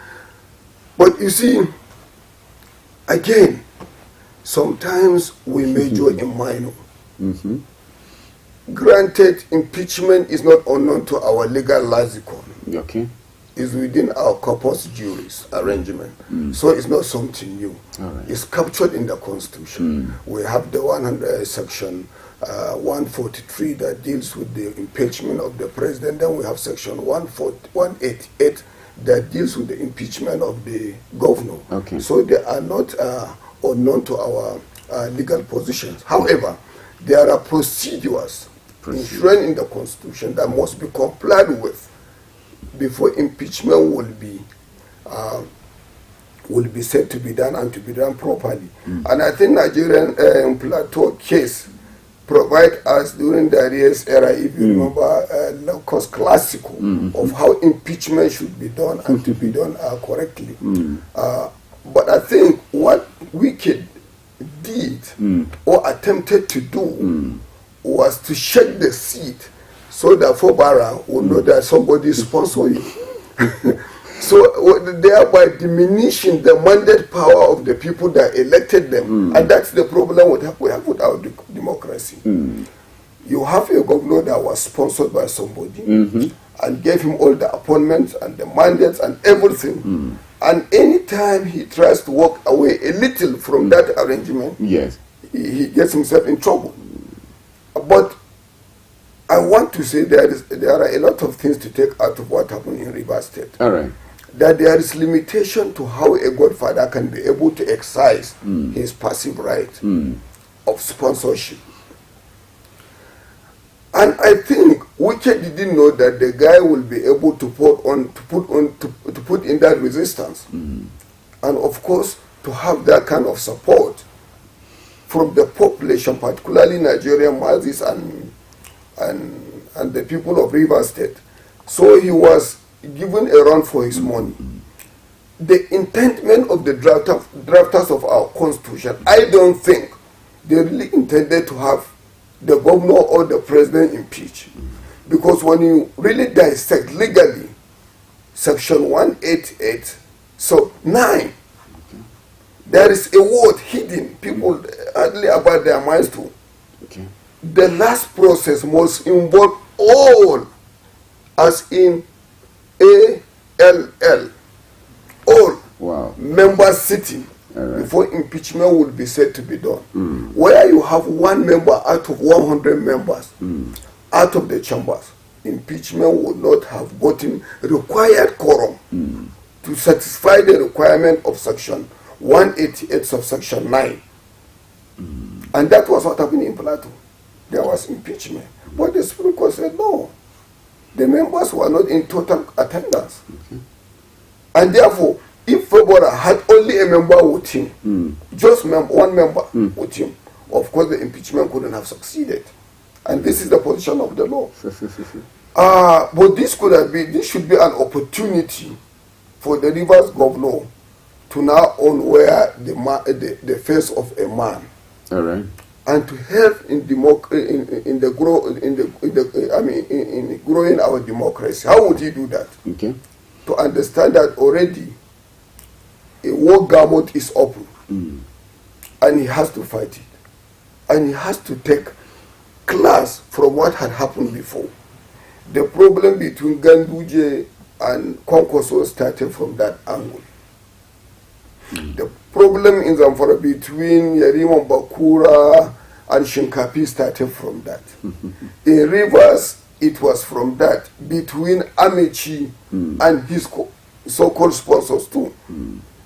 But you see, again, sometimes we major in minor. Granted, impeachment is not unknown to our legal lexicon. Okay. It's within our corpus juris arrangement. So it's not something new. All right. It's captured in the Constitution. We have the section 143 that deals with the impeachment of the president. Then we have section 188 that deals with the impeachment of the governor. Okay. So they are not unknown to our legal positions. However, there are procedures enshrined in the Constitution that must be complied with before impeachment will be said to be done and to be done properly. And I think Nigerian Plateau case provide us during the Arias era, if you remember, locus classical of how impeachment should be done and to be done correctly. But I think what Wike did or attempted to do was to shake the seat so that Fubara will know that somebody sponsored you. So thereby diminishing the mandate power of the people that elected them. And that's the problem we have with our democracy. You have a governor that was sponsored by somebody, and gave him all the appointments and the mandates and everything. And anytime he tries to walk away a little from that arrangement, yes, he gets himself in trouble. But I want to say there are a lot of things to take out of what happened in Rivers State. All right. That there is limitation to how a godfather can be able to exercise his passive right of sponsorship. And I think Wike didn't know that the guy will be able to put in that resistance, and of course to have that kind of support from the population, particularly Nigerian Mazis and the people of Rivers State. So he was given a run for his money. The intentment of the drafters of our constitution, I don't think they really intended to have the governor or the president impeached. Because when you really dissect legally, section 188, so 9, there is a word hidden. People hardly about their minds to. Okay. The last process must involve all, as in ALL, all members sitting before impeachment will be said to be done. Where you have one member out of 100 members out of the chambers, impeachment would not have gotten required quorum to satisfy the requirement of section 188 of section 9. And that was what happened in Plateau. There was impeachment. But the Supreme Court said no. The members were not in total attendance. And therefore, if February had only a member with him, just one member with him, of course the impeachment couldn't have succeeded. And this is the position of the law. But this should be an opportunity for the Rivers governor to now own where the face of a man. All right. And to help in growing our democracy. How would he do that? Okay. To understand that already a war gamut is open, and he has to fight it, and he has to take class from what had happened before. The problem between Ganduje and Konkoso started from that angle. The problem in Zamfara between Yerima Bakura and Shinkapi started from that. In Rivers, it was from that, between Amici and his so-called sponsors too.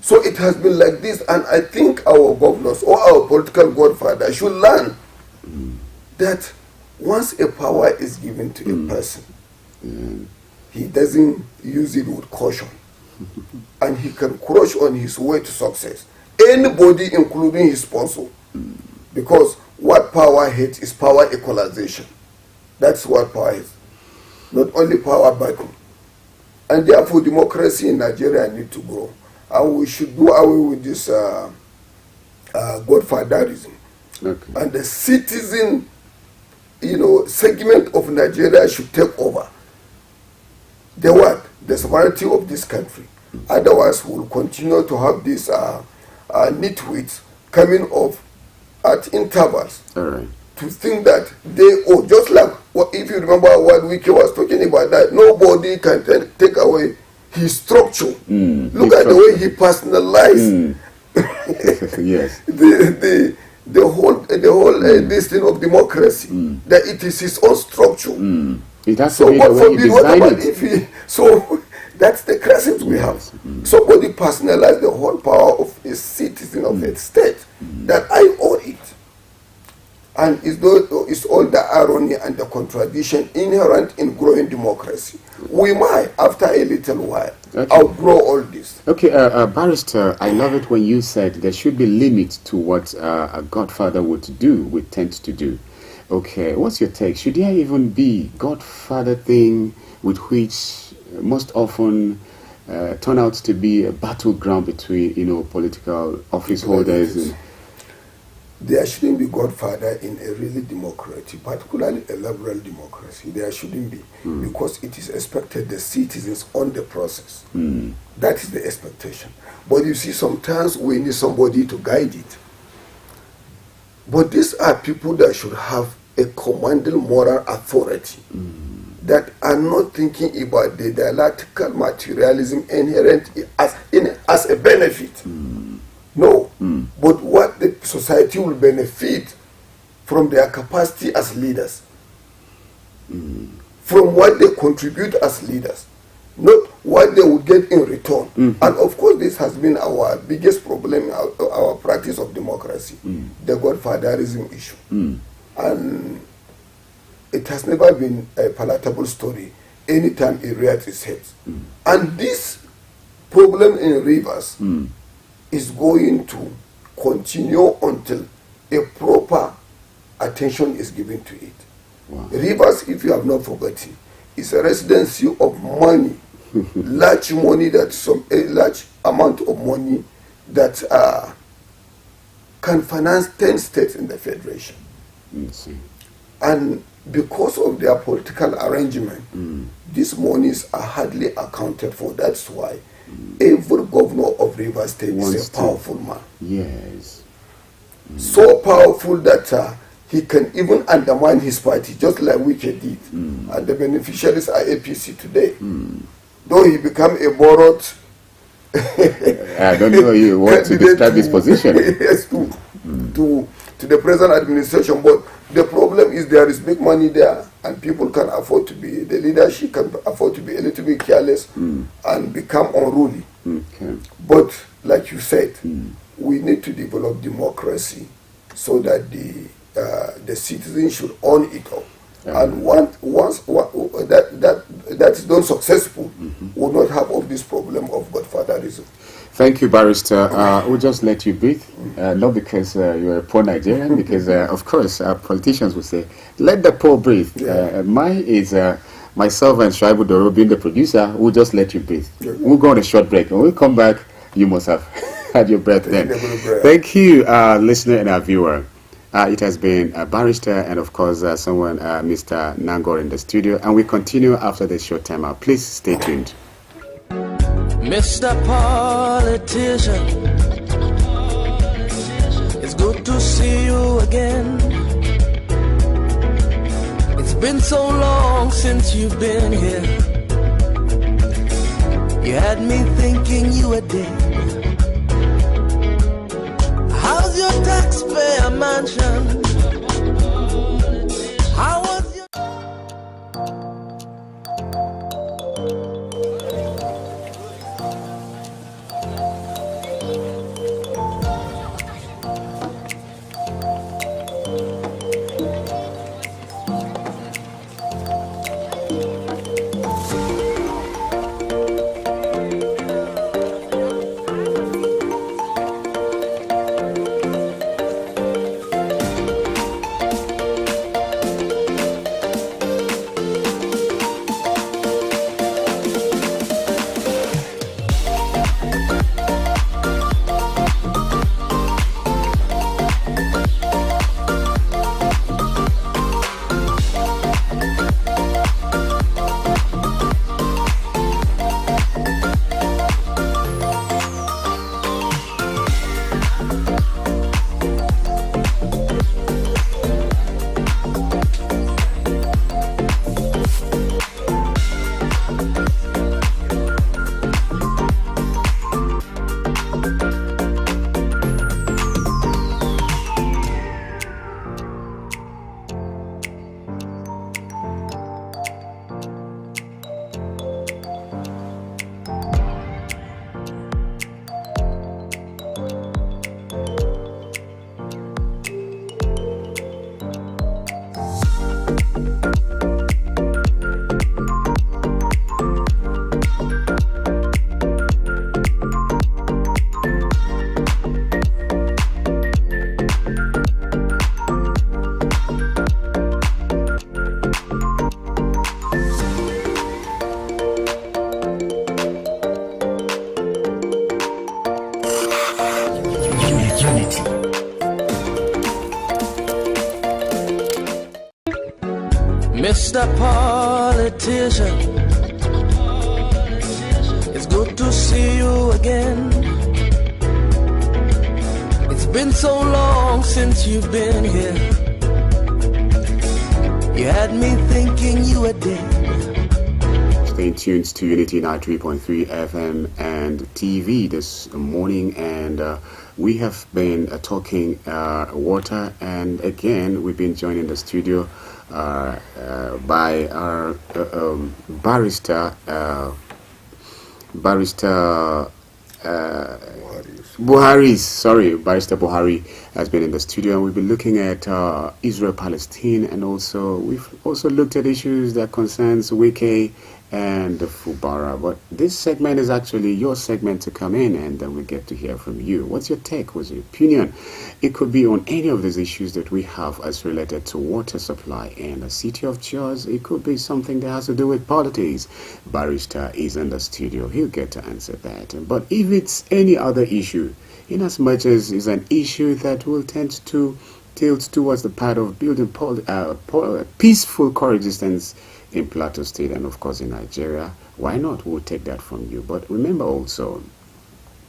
So it has been like this, and I think our governors or our political godfather should learn that once a power is given to a person, he doesn't use it with caution. And he can crush on his way to success anybody, including his sponsor. Because what power hates is power equalization. That's what power is. Not only power battle. And therefore democracy in Nigeria needs to grow. And we should do away with this godfatherism. Okay. And the citizen, segment of Nigeria should take over. The sovereignty of this country. Otherwise, we'll continue to have these nitwits coming off at intervals. All right. To think that they owe, just like if you remember what Wike was talking about, that nobody can take away his structure. Look at the way he personalized yes. the whole this thing of democracy. That it is his own structure. It has to be the way he designed it. So that's the crisis we have. Somebody personalized the whole power of a citizen of a state, that I own it. And it's all the irony and the contradiction inherent in growing democracy. We might, after a little while, outgrow all this. Okay, Barrister, I love it when you said there should be limits to what a godfather would tend to do. Okay, what's your take? Should there even be godfather thing with which most often turn out to be a battleground between political office holders? There shouldn't be godfather in a really democracy, particularly a liberal democracy. There shouldn't be, because it is expected the citizens own the process. That is the expectation. But you see, sometimes we need somebody to guide it. But these are people that should have a commanding moral authority. that are not thinking about the dialectical materialism inherent as a benefit. No, but what the society will benefit from their capacity as leaders, from what they contribute as leaders, not what they would get in return. And of course, this has been our biggest problem, our practice of democracy, the godfatherism issue. And it has never been a palatable story anytime it rears its head. And this problem in Rivers is going to continue until a proper attention is given to it. Rivers, if you have not forgotten, is a residency of money, large money, a large amount of money that can finance 10 states in the federation. And because of their political arrangement, these monies are hardly accounted for. That's why every governor of Rivers State is a powerful man. Yes. So powerful that he can even undermine his party, just like Wike did. And the beneficiaries are APC today. Though he became a borrowed I don't know you want to describe his position. Yes, to the present administration, but the problem is there is big money there, and people can afford to be, the leadership can afford to be a little bit careless and become unruly. But like you said, we need to develop democracy so that the citizens should own it all. And once that is done successful, we'll not have all this problem of godfatherism. Thank you, Barrister. We'll just let you breathe, not because you're a poor Nigerian, because of course politicians will say, let the poor breathe. Mine is myself and Shaibu Doro being the producer, we'll just let you breathe. We'll go on a short break. When we come back, you must have had your breath then. Thank you, listener and our viewer. It has been a barrister and, of course, someone, Mr. Nangor in the studio. And we continue after this short time out. Please stay tuned. Mr. Politician, it's good to see you again. It's been so long since you've been here. You had me thinking you were dead. How's your taxpayer mansion? How was your... Mr. Politician, it's good to see you again. It's been so long since you've been here. You had me thinking you were dead. staying tuned to Unity 93.3 FM and TV this morning, and we have been talking water, and again we've been joined in the studio by our barrister Barrister Buhari has been in the studio, and we've been looking at Israel-Palestine, and also we've also looked at issues that concerns Wike and the Fubara. But this segment is actually your segment to come in, and then we get to hear from you. What's your take? What's your opinion? It could be on any of these issues that we have as related to water supply and the city of Jos. It could be something that has to do with politics. Barrister is in the studio. He'll get to answer that. But if it's any other issue, in as much as it's an issue that will tend to tilt towards the part of building peaceful coexistence in Plateau State and of course in Nigeria, why not? We'll take that from you. But remember also,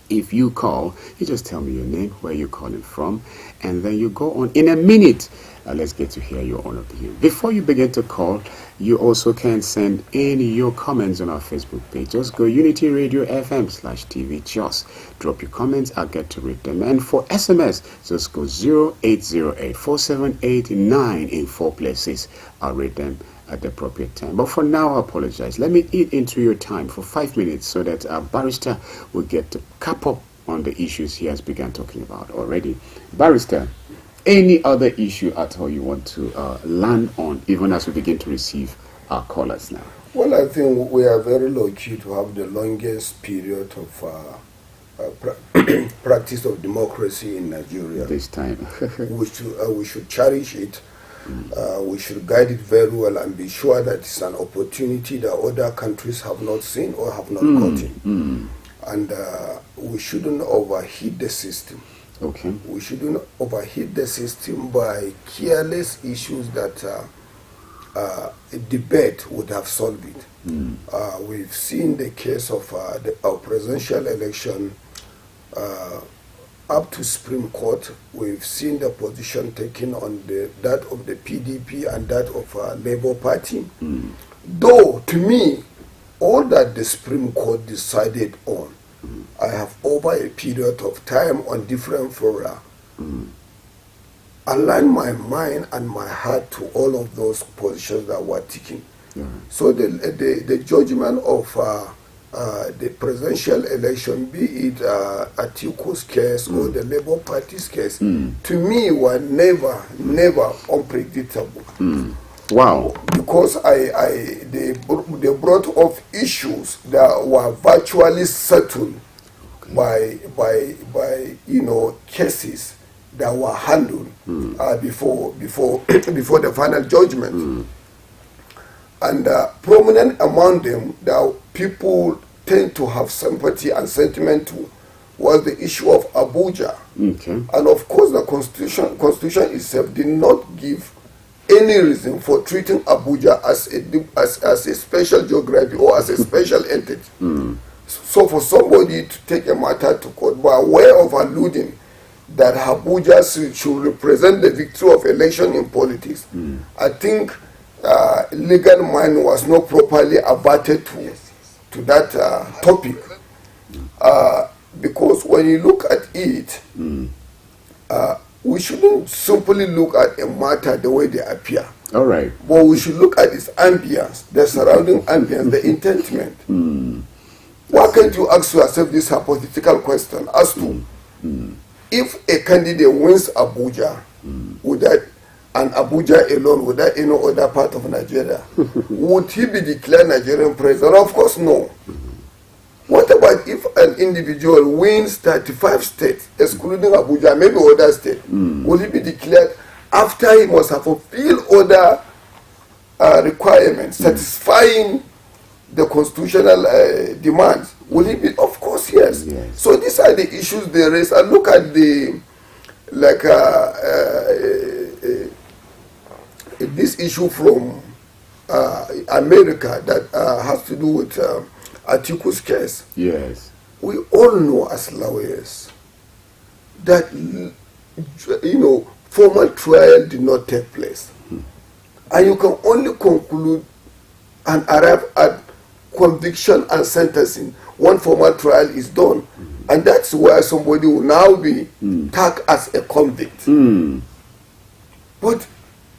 if you call, you just tell me your name, where you're calling from, and then you go on in a minute. Let's get to hear your own opinion. Before you begin to call, you also can send in your comments on our Facebook page. Just go Unity Radio FM/TV Jos. Drop your comments, I'll get to read them. And for SMS, just go 0808-478-9 in 4 places. I'll read them at the appropriate time. But for now, I apologize. Let me eat into your time for 5 minutes so that our barrister will get to cap up on the issues he has begun talking about already. Barrister, any other issue at all you want to land on, even as we begin to receive our callers now? Well, I think we are very lucky to have the longest period of practice of democracy in Nigeria. This time. we should cherish it. We should guide it very well and be sure that it's an opportunity that other countries have not seen or have not gotten. And we shouldn't overheat the system. Okay. We shouldn't overheat the system by careless issues that a debate would have solved it. We've seen the case of our presidential election up to Supreme Court. We've seen the position taken on that of the PDP and that of Labour Party. Though, to me, all that the Supreme Court decided on, I have over a period of time on different fora aligned my mind and my heart to all of those positions that were taken. So the judgment of the presidential election, be it Atiku's case or the Labour Party's case, to me were never unpredictable. Wow. Because they brought up issues that were virtually settled by cases that were handled before the final judgment. And prominent among them that people tend to have sympathy and sentiment to was the issue of Abuja. And of course the constitution itself did not give any reason for treating Abuja as a special geography or as a special entity. So for somebody to take a matter to court by way of alluding that Abuja should represent the victory of election in politics, I think legal mind was not properly averted to that topic. Because when you look at it, we shouldn't simply look at a matter the way they appear. All right. But we should look at its ambience, the surrounding ambience, the intentment. Why can't you ask yourself this hypothetical question as to if a candidate wins Abuja and Abuja alone without any other part of Nigeria, would he be declared Nigerian president? Of course, no. What about if an individual wins 35 states, excluding Abuja, maybe other states? Will he be declared after he must have fulfilled other requirements, satisfying the constitutional demands? Will he be? Of course, yes. So these are the issues they raise. And look at this issue from America that has to do with Atiku's case. Yes. We all know as lawyers that formal trial did not take place. And you can only conclude and arrive at conviction and sentencing. One formal trial is done. And that's where somebody will now be tagged as a convict. But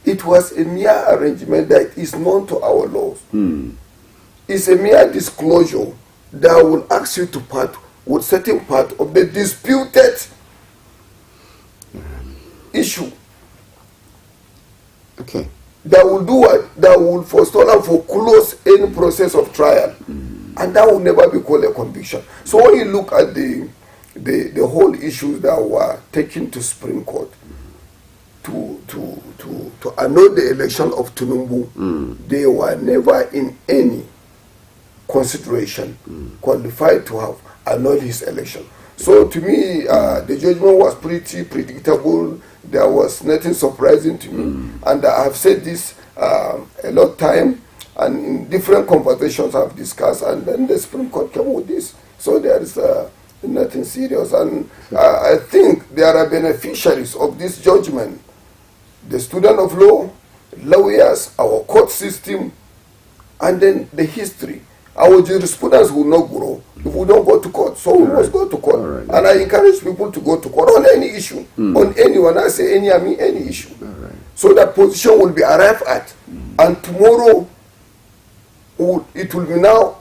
it was a mere arrangement that is known to our laws. It's a mere disclosure that will ask you to part with certain part of the disputed issue. Okay. That will do what? That will forestall and foreclose any process of trial. And that will never be called a conviction. So when you look at the whole issues that were taken to Supreme Court to annul the election of TUNTBE, they were never in any consideration qualified to have annulled his election. So to me, the judgment was pretty predictable. There was nothing surprising to me. And I have said this a lot of time, and in different conversations I've discussed, and then the Supreme Court came with this. So there is nothing serious. And I think there are beneficiaries of this judgment. The student of law, lawyers, our court system, and then the history. Our jurisprudence will not grow if we don't go to court. So we must go to court. And I encourage people to go to court on any issue, on anyone. I say any, I mean any issue. So that position will be arrived at. And tomorrow, it will be now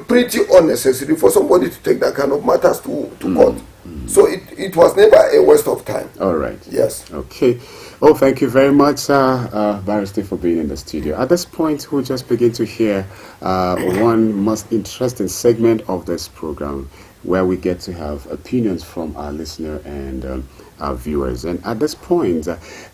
pretty unnecessary for somebody to take that kind of matters to court. So it was never a waste of time. All right. Yes. Okay. Oh, thank you very much, Barrister, for being in the studio. At this point, we'll just begin to hear one most interesting segment of this program, where we get to have opinions from our listener and our viewers. And at this point,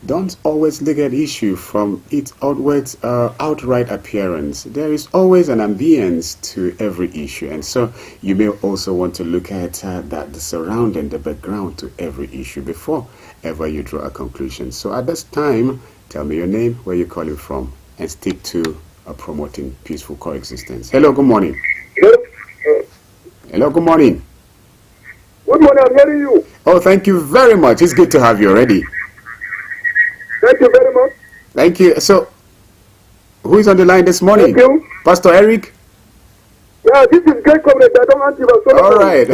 don't always look at issue from its outright appearance. There is always an ambience to every issue, and so you may also want to look at the surrounding, the background to every issue before ever you draw a conclusion. So at this time, tell me your name, where you're calling from, and stick to promoting peaceful coexistence. Hello, good morning. Hello, good morning. Good morning, I'm hearing you. Oh, thank you very much. It's good to have you already. Thank you very much. Thank you. So, who is on the line this morning? Thank you. Pastor Eric? Yeah, this is great comrade. I don't answer you. All right.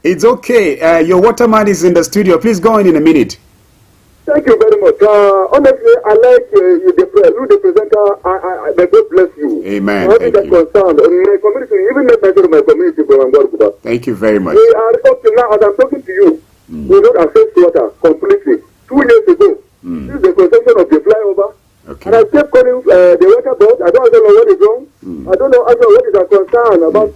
It's okay. Your waterman is in the studio. Please go in a minute. Thank you very much. Honestly, I like you, the presenter. May God bless you. Amen. Thank you. Concerned. My community, even my community from Angola. Thank you very much. We are up to now, as I'm talking to you, we don't access water completely. 2 years ago, this is the construction of the flyover. Okay. And I kept calling the water board. I don't know what is wrong. I don't know also what is our concern about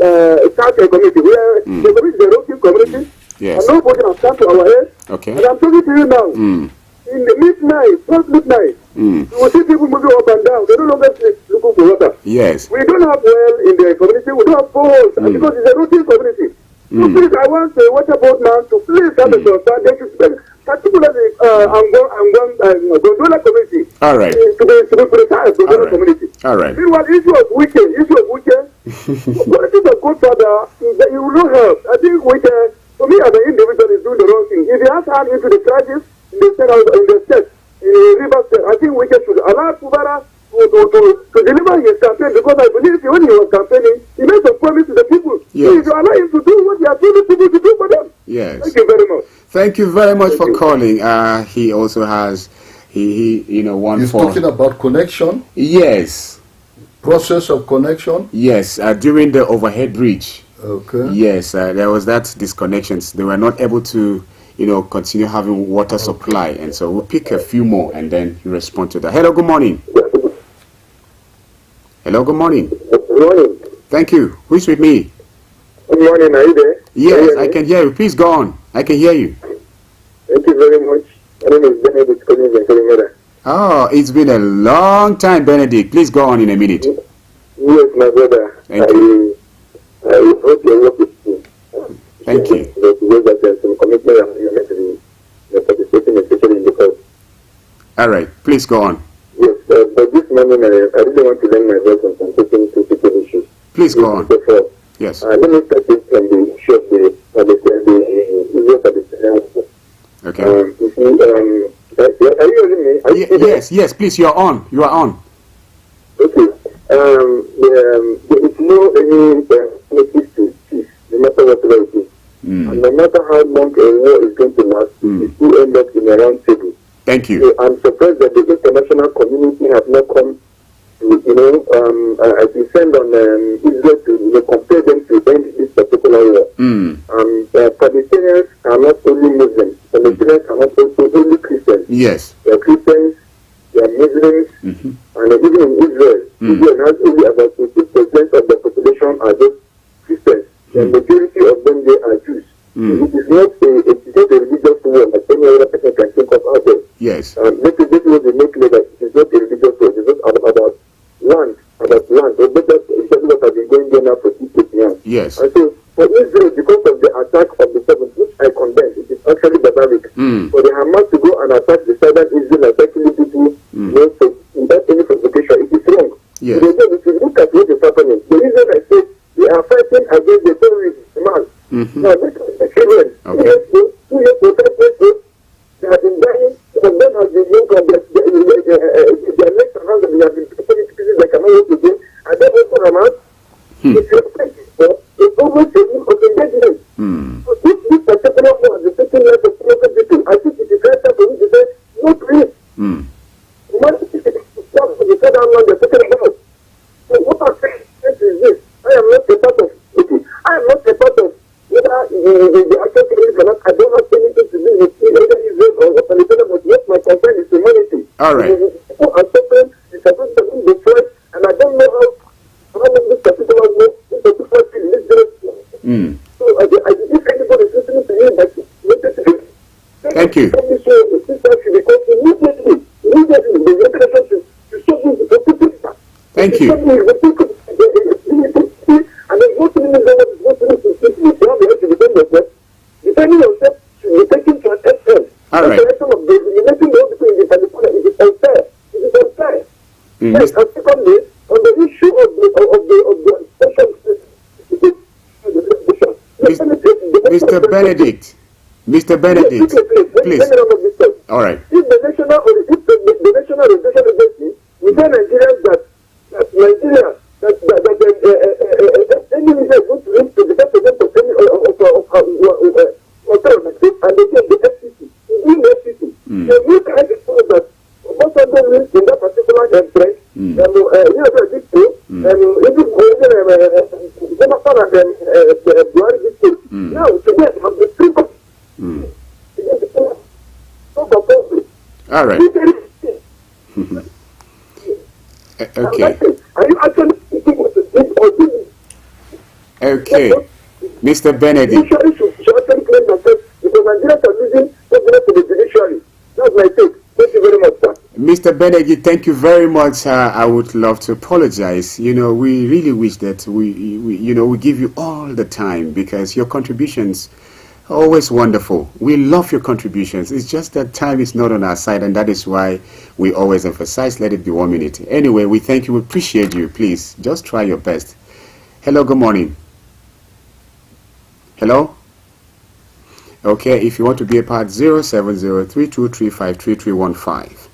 such a community. Where the community is a rocky community. Yes. And nobody has come to our aid. Okay. And I'm talking to you now. In the midnight, past midnight, you will see people moving up and down. They no longer sleep looking for water. Yes. We don't have well in the community. We don't have boats. Because it's a routine community. So please, I want the water board man to please have a concern. They should spend, particularly Gondola community. All right. To be precise, Gondola community. All right. Meanwhile, issue of weekend. Politics of good father, you will not help. I think weekend, for me as an individual, is doing the wrong thing. If he has hand into the crisis, in the state, in River State, I think we should allow Kubara to deliver his campaign, because I believe when he was campaigning, he made some promise to the people. Yes. So if you allow him to do what he has told the people to do for them. Yes. Thank you very much. Thank you very much for calling. He also has, one He's for... talking about connection? Yes. Process of connection? Yes, during the overhead bridge. Okay. Yes, there was that disconnections. They were not able to, continue having water supply. And so we'll pick a few more and then you respond to that. Hello, good morning. Hello, good morning. Good morning. Thank you. Who's with me? Good morning. Are you there? Yes, I can hear you. Please go on. I can hear you. Thank you very much. My name is Benedict Kolumba. Oh, it's been a long time, Benedict. Please go on in a minute. Yes, my brother. Thank you. I hope your work is good. Thank you. That there's some commitment you are meant to be participating, especially in the court. All right, please go on. Yes, but this morning I really want to learn my voice on some certain critical issues. Please go on. Therefore, yes. Let me start it from the issue of the Okay. are you hearing me? Yes, please, you are on. You are on. Okay. The no any benefit to peace, no matter what it is. And no matter how long a war is going to last, it will end up in a round table. Thank you. So I'm surprised that the international community have not come to, I descend on Israel to compare them to end this particular war. Palestinians are not only Muslims. Palestinians are not also only Christians. Yes. They are Christians, they are Muslims, and even in Israel, Israel has only about 50% of the population are just Christians. The majority of them, they are Jews. It is not a religious war like any other person can think of out there. Yes. This is what they make clear that it is not a religious war. It is not about land. But that's exactly what has been going on now for 2 years. Yes. And so, for Israel, because of the attack of the 7th, which I condemn, it is actually barbaric. For the Hamas to go and attack the southern Israel, attacking people, without any provocation, it is wrong. Yes. So if you look at what is happening, the reason I say they are fighting against the terrorist man. Now, this is the children. 2 years ago, 2 years ago, 3 years ago, they have been dying. Some of them have been young, their legs and hands have been put into pieces they cannot walk again. And then also Hamas, if you fight it's always a need of engagement. So if this particular war is taking life of innocent people, I think it is right time for me to say, no please. Humanity is the federal land they're talking about. So what I'm saying is this. I am not a part of it. I am not a part of whether the actual community or not. I don't have anything to do with either Israel or Palestine, but what my concern is humanity. All right. People are suffering, the supposed to be destroyed, and I don't know how long this particular war, this particular thing is going to. So if anybody is listening to me, thank you. The system should be called immediately. The regulation should stop this. Thank you. And then go to the defending yourself should be taken to an extent. All right. The direction of the eliminating the people in the California, it is unfair. It is unfair. Yes, and secondly, on the issue of the Mr. Benedict. Mr. Benedict, please. All right. If the national organization agency will tell Nigerians that Nigeria, any media is going to link to the president of any hotel like this, and they take the FCC. In the FCC, so you can expose that most of them live in that particular threat. This too, now, today, have the people. All right. Okay. Are you actually thinking what to think or doing? Okay. Mr. Benedict. Judiciary should actually claim themselves because Nigerians are losing confidence to the judiciary. That's my take. Thank you very much, sir. Mr. Benedict, thank you very much. I would love to apologize. We really wish that we give you all the time because your contributions are always wonderful. We love your contributions. It's just that time is not on our side, and that is why we always emphasize, let it be 1 minute. Anyway, we thank you. We appreciate you. Please, just try your best. Hello, good morning. Hello? Okay, if you want to be a part, 07032353315.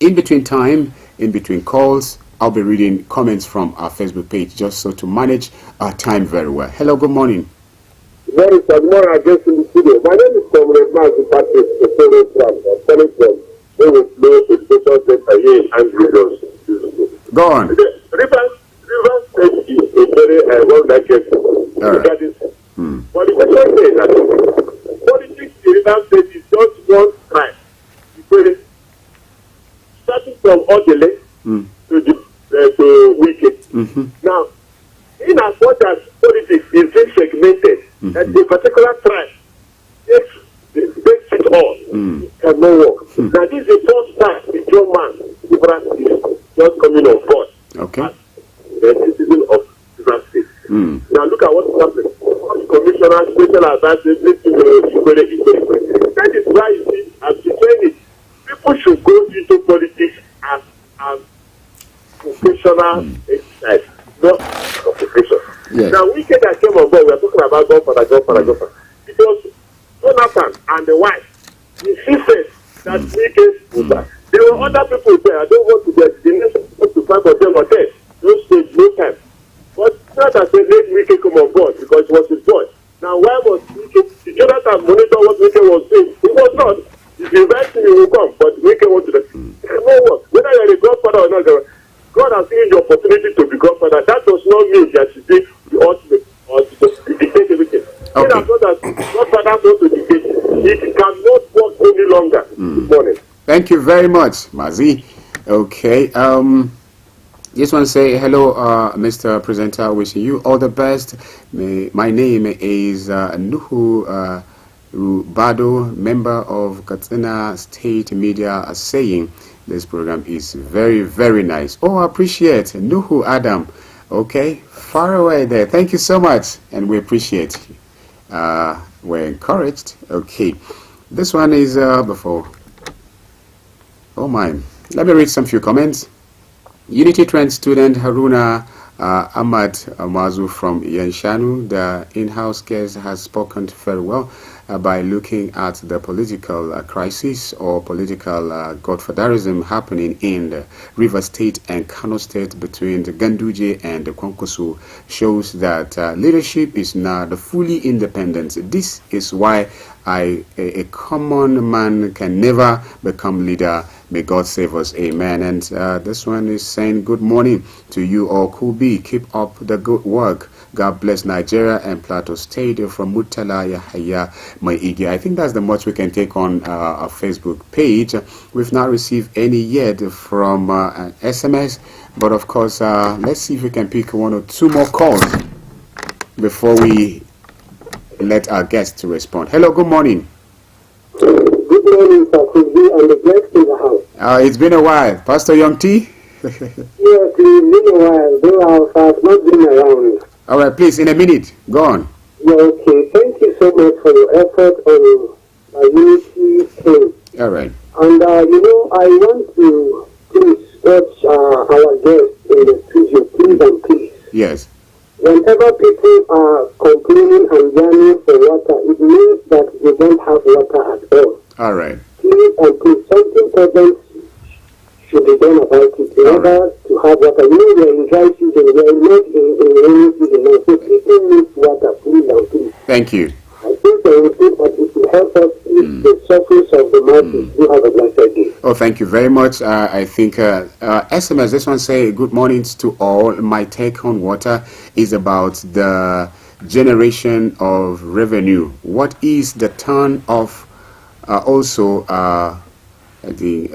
In between time, in between calls, I'll be reading comments from our Facebook page just so to manage our time very well. Hello, good morning. Very good morning, I guess in the studio. My name is Comrade Masu, calling from Education Center here in Andrews. Go on. Rivers State is a very well-directed. All right. But the question is that politics in Rivers State is just one crime. Starting from Odele to Wike. Now, in as much as politics is being segmented, and the particular tribe takes it all, it cannot work. Now, this is the first time the young man is just coming on board as the citizen of Rivers State. Now, look at what is happening. Commissioner, special advisor, that is why you see, as you said it, people should go into politics as professional exercise, not occupation. Yes. Now, weekend that came on board, we are talking about Godfather. It was Jonathan and the wife. He said that weekend was that. There were other people there. I don't want to get the next to fight for them or there. No stage, no time. But In as much as Godfather goes to the gate, it cannot work any longer. Good morning. Thank you very much, Mazi. Okay. Just want to say hello, Mr. Presenter. Wishing you all the best. My name is Nuhu Rubado, member of Katsina State Media, saying this program is very, very nice. Oh, I appreciate Nuhu Adam. Okay, far away there. Thank you so much, and we appreciate. We're encouraged. Okay, this one is before. Oh my! Let me read some few comments. Unity Trend student Haruna Ahmad Masu from Yanshanu, the in-house guest, has spoken very well by looking at the political crisis or political godfatherism happening in the River State and Kano State between the Ganduje and the Kwankwaso, shows that leadership is not fully independent. This is why a common man can never become leader. May God save us. Amen. And this one is saying, good morning to you all. Kubi, keep up the good work. God bless Nigeria and Plateau State, from Mutala Yahaya Maigi. I think that's the much we can take on our Facebook page. We've not received any yet from an SMS, but of course, let's see if we can pick one or two more calls before we let our guests to respond. Hello, good morning. Good morning, Sir Kubi, and the guests in the house. It's been a while. Pastor Young T? Yes, it's been a while, though I have not been around. All right, please, in a minute. Go on. Yeah, okay. Thank you so much for your effort on Unity thing. All right. And, I want to please urge our guests in the studio, please and please. Yes. Whenever people are complaining and yearning for water, it means that they don't have water at all. All right. Please and please, something urgent should be done about it in order to have water. We are in dry season, we are not in rainy season now, so people need water, please and please. Thank you. I think I would think that it will help us if the surface of the masses do have a blessed day. Oh, thank you very much. I think SMS, this one say, good mornings to all. My take on water is about the generation of revenue. What is the turn of also the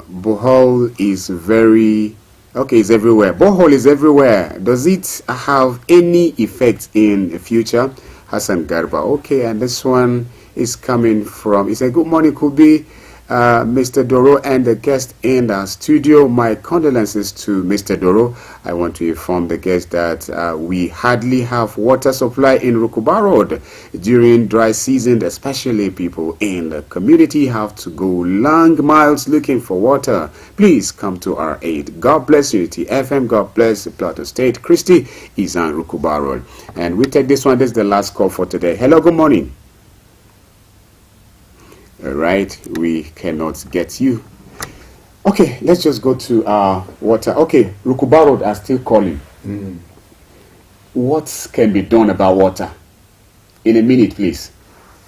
borehole is very okay, it's everywhere. Borehole is everywhere. Does it have any effect in the future? Hassan Garba. Okay, and this one is coming from, he said, good morning, Kubi, Mr. Doro and the guest in the studio. My condolences to Mr. Doro. I want to inform the guest that we hardly have water supply in Rukuba Road during dry season, especially people in the community have to go long miles looking for water. Please come to our aid. God bless Unity FM. God bless Plateau State. Christy is on Rukuba Road. And we take this one. This is the last call for today. Hello, good morning. All right, we cannot get you. Okay, let's just go to water. Okay, Rukuba Road are still calling. What can be done about water? In a minute, please.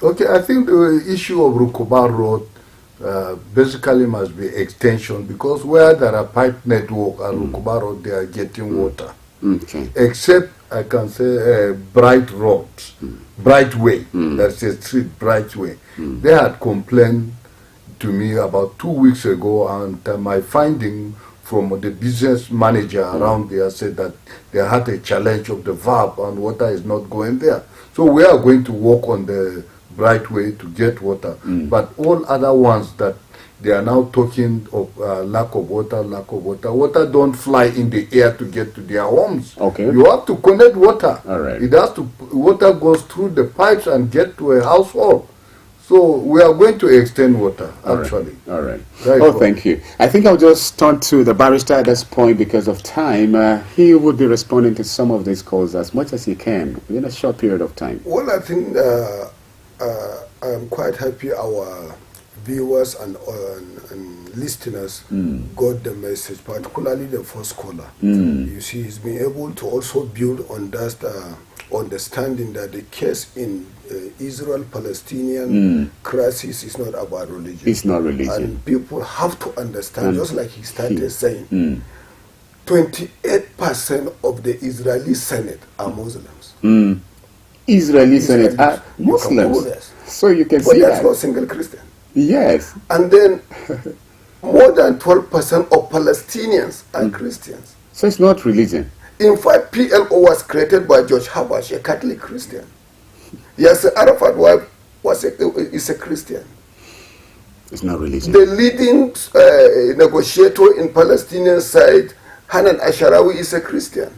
Okay, I think the issue of Rukuba Road basically must be extension, because where there are pipe network at Rukuba Road, they are getting water. Okay. Except, I can say, Bright Road, Bright Way, that's a street, Bright Way. They had complained to me about 2 weeks ago, and my finding from the business manager around there said that they had a challenge of the valve and water is not going there. So we are going to work on the Bright Way to get water. But all other ones that they are now talking of lack of water. Water don't fly in the air to get to their homes. Okay. You have to connect water. All right. It has to, water goes through the pipes and get to a household. So we are going to extend water, actually. All right. Very Oh, good. thank you. I think I'll just turn to the barrister at this point because of time. He would be responding to some of these calls as much as he can within a short period of time. Well, I think I'm quite happy our viewers and listeners got the message, particularly the first caller. You see, he's been able to also build on that understanding that the case in Israel-Palestinian crisis is not about religion. It's not religion. And people have to understand, just like he started saying, 28% of the Israeli Senate are Muslims. Israeli Senate are Muslims. So you can but see that's that. not single Christian. Yes. And then more than 12% of Palestinians are Christians. So it's not religion. In fact, PLO was created by George Habash, a Catholic Christian. Yasser Arafat's wife is a Christian. It's not religion. The leading negotiator in Palestinian side, Hanan Asharawi, is a Christian.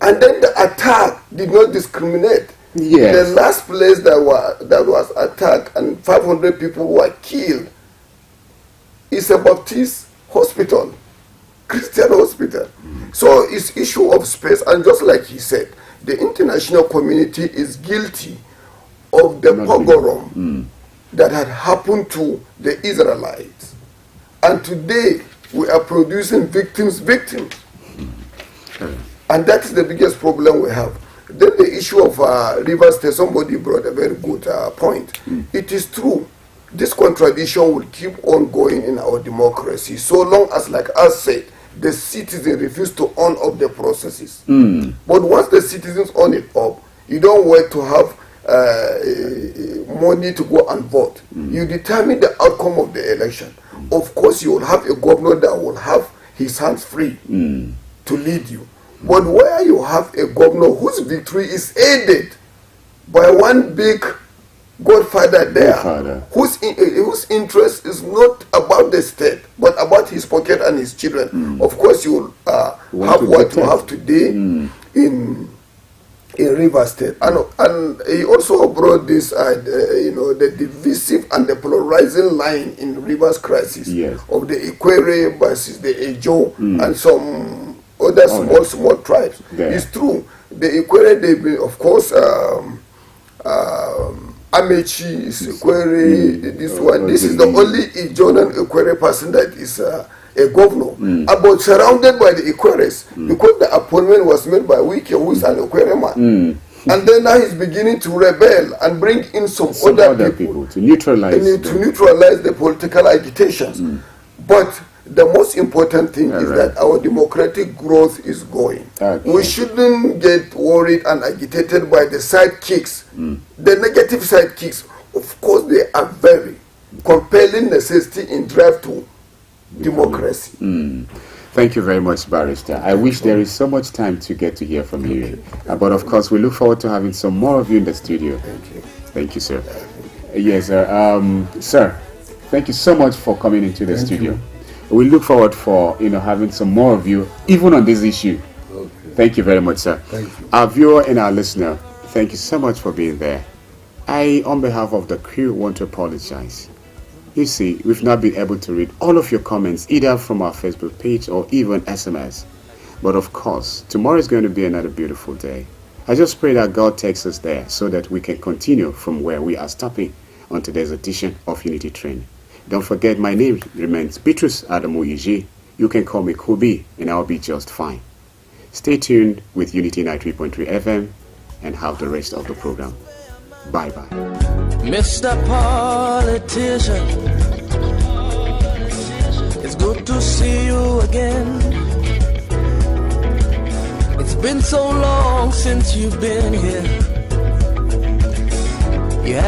And then the attack did not discriminate. Yes. The last place that was attacked and 500 people were killed is a Baptist hospital, Christian hospital. So it's issue of space, and just like he said, the international community is guilty of the pogrom that had happened to the Israelites. And today we are producing victims. And that is the biggest problem we have. Then the issue of River State, somebody brought a very good point. It is true. This contradiction will keep on going in our democracy so long as, like us said, the citizens refuse to own up the processes. But once the citizens own it up, you don't wait to have money to go and vote. You determine the outcome of the election. Of course, you will have a governor that will have his hands free to lead you. But where you have a governor whose victory is aided by one big godfather there, whose interest is not about the state, but about his pocket and his children, of course you will have what you have today in River State. And he also brought this, the divisive and the polarizing line in Rivers crisis of the Akwai versus the Ejo and some other small tribes. It's true. The Akwai, they've been, of course, Amechi is Akwai, this one. This is the only Ijonan Akwai person that is a governor. But surrounded by the Akwaris, because the appointment was made by Wike, who is an Akwai man. And then now he's beginning to rebel and bring in some other people to neutralize the political agitations. But the most important thing is that our democratic growth is going. We shouldn't get worried and agitated by the sidekicks. The negative sidekicks, of course, they are very compelling necessity in drive to democracy. Thank you very much, Barrister. I wish there is so much time to get to hear from you. But of course, we look forward to having some more of you in the studio. Thank you. Thank you, sir. Yes, sir. Sir, thank you so much for coming into the studio. We look forward for having some more of you, even on this issue. Thank you very much, sir. Thank you. Our viewer and our listener, thank you so much for being there. I, on behalf of the crew, want to apologize. You see, we've not been able to read all of your comments, either from our Facebook page or even SMS. But of course, tomorrow is going to be another beautiful day. I just pray that God takes us there so that we can continue from where we are stopping on today's edition of Unity Train. Don't forget, my name remains Beatrice Adamu Iji. You can call me Kubi, and I'll be just fine. Stay tuned with Unity 93.3 FM and have the rest of the program. Bye-bye. Mr. Politician, it's good to see you again. It's been so long since you've been here.